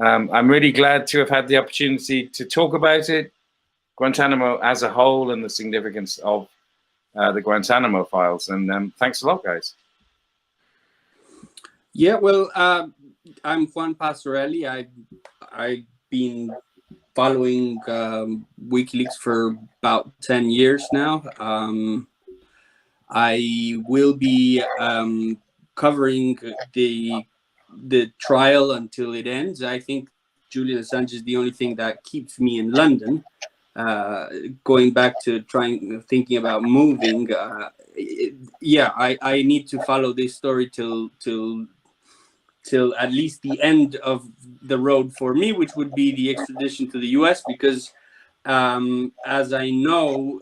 I'm really glad to have had the opportunity to talk about it, Guantanamo as a whole, and the significance of the Guantanamo files. And thanks a lot, guys. Yeah, well, I'm Juan Passarelli. I've been following WikiLeaks for about 10 years now. I will be covering the trial until it ends. I think Julian Assange is the only thing that keeps me in London. Going back to thinking about moving, I need to follow this story till at least the end of the road for me, which would be the extradition to the US, because as I know,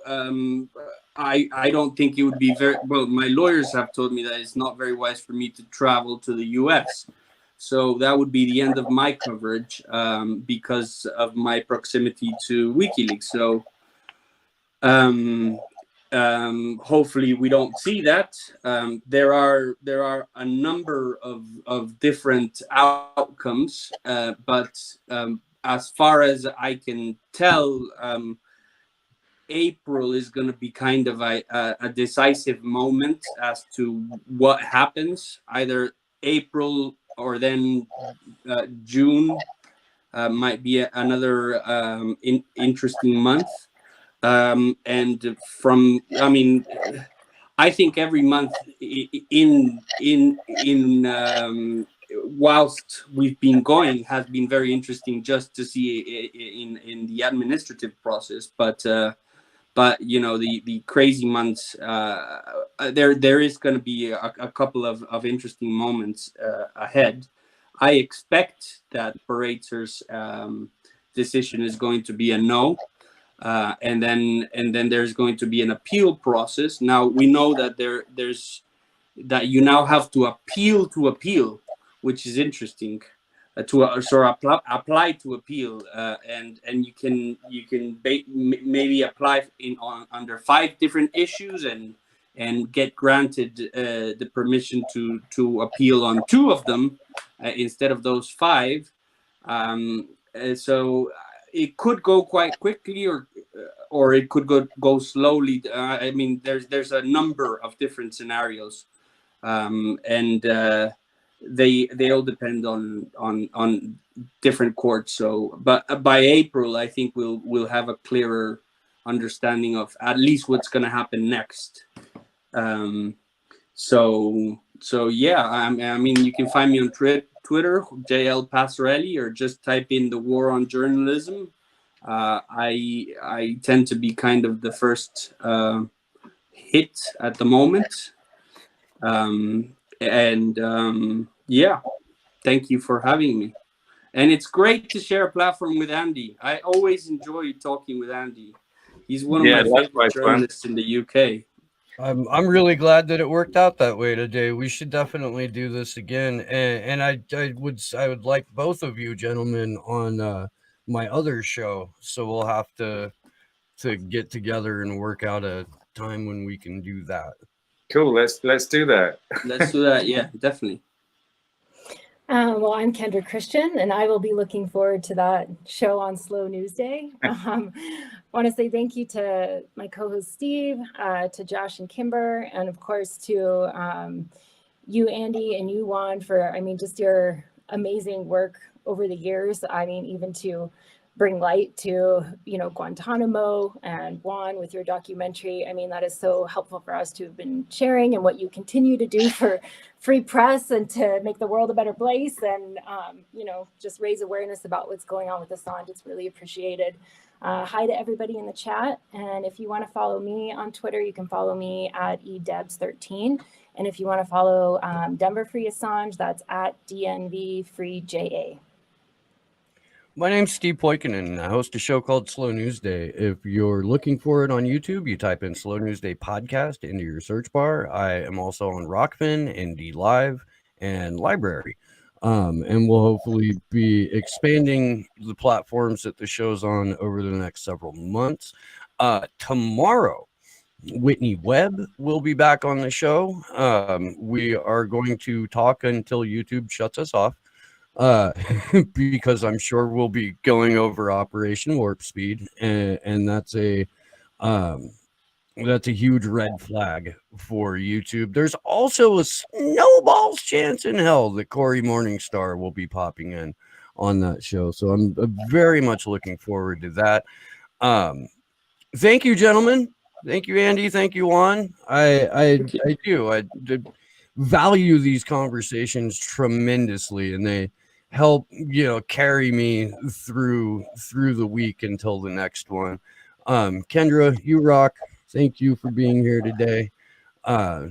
I don't think it would be very well. My lawyers have told me that it's not very wise for me to travel to the US. So that would be the end of my coverage because of my proximity to WikiLeaks. So hopefully we don't see that. There are a number of different outcomes, but as far as I can tell, April is going to be kind of a decisive moment as to what happens. Either April or then June might be another interesting month. And I think every month whilst we've been going has been very interesting just to see in the administrative process. But the crazy months, there is going to be a couple of interesting moments ahead. I expect that Barater's decision is going to be a no, and then there's going to be an appeal process. Now we know that that you now have to appeal, which is interesting. Apply to appeal, and you can maybe apply under 5 different issues and get granted the permission to appeal on 2 of them instead of those 5. So it could go quite quickly, or it could go slowly. There's a number of different scenarios, and they all depend on different courts. So, but by April, I think we'll have a clearer understanding of at least what's going to happen next. So yeah, you can find me on Twitter, JL Passarelli, or just type in the war on journalism. I tend to be kind of the first hit at the moment. Yeah, thank you for having me. And it's great to share a platform with Andy. I always enjoy talking with Andy. He's one of my favorite journalists in the UK. I'm really glad that it worked out that way today. We should definitely do this again, and I would like both of you gentlemen on my other show. So we'll have to get together and work out a time when we can do that. Cool. Let's do that. Let's do that. Yeah, definitely. Well, I'm Kendra Christian, and I will be looking forward to that show on Slow News Day. I want to say thank you to my co-host Steve, to Josh and Kimber, and of course to you, Andy, and you, Juan, for, I mean, just your amazing work over the years. I mean, even to bring light to, you know, Guantanamo, and Juan with your documentary. I mean, that is so helpful for us to have been sharing, and what you continue to do for free press and to make the world a better place, and, you know, just raise awareness about what's going on with Assange. It's really appreciated. Hi to everybody in the chat. And if you want to follow me on Twitter, you can follow me at edebs13. And if you want to follow Denver Free Assange, that's at DNV Free JA. My name's Steve Poikinen. I host a show called Slow News Day. If you're looking for it on YouTube, you type in Slow News Day Podcast into your search bar. I am also on Rockfin, ND Live, and Library. And we'll hopefully be expanding the platforms that the show's on over the next several months. Tomorrow, Whitney Webb will be back on the show. We are going to talk until YouTube shuts us off. Because I'm sure we'll be going over Operation Warp Speed, and that's a huge red flag for YouTube. There's also a snowball's chance in hell that Corey Morningstar will be popping in on that show, so I'm very much looking forward to that. Thank you, gentlemen. Thank you, Andy. Thank you, Juan. I value these conversations tremendously, and they help, you know, carry me through the week until the next one. Kendra, you rock. Thank you for being here today.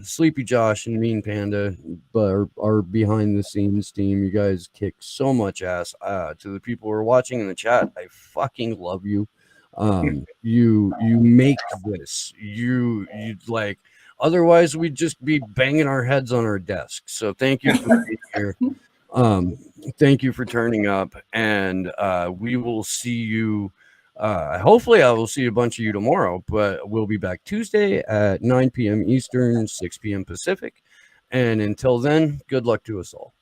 Sleepy Josh and Mean Panda, but our behind the scenes team, you guys kick so much ass. To the people who are watching in the chat, I fucking love you. You make this. You like, otherwise we'd just be banging our heads on our desks. So thank you for being here. Thank you for turning up, and we will see you. Hopefully, I will see a bunch of you tomorrow, but we'll be back Tuesday at 9 p.m. Eastern, 6 p.m. Pacific. And until then, good luck to us all.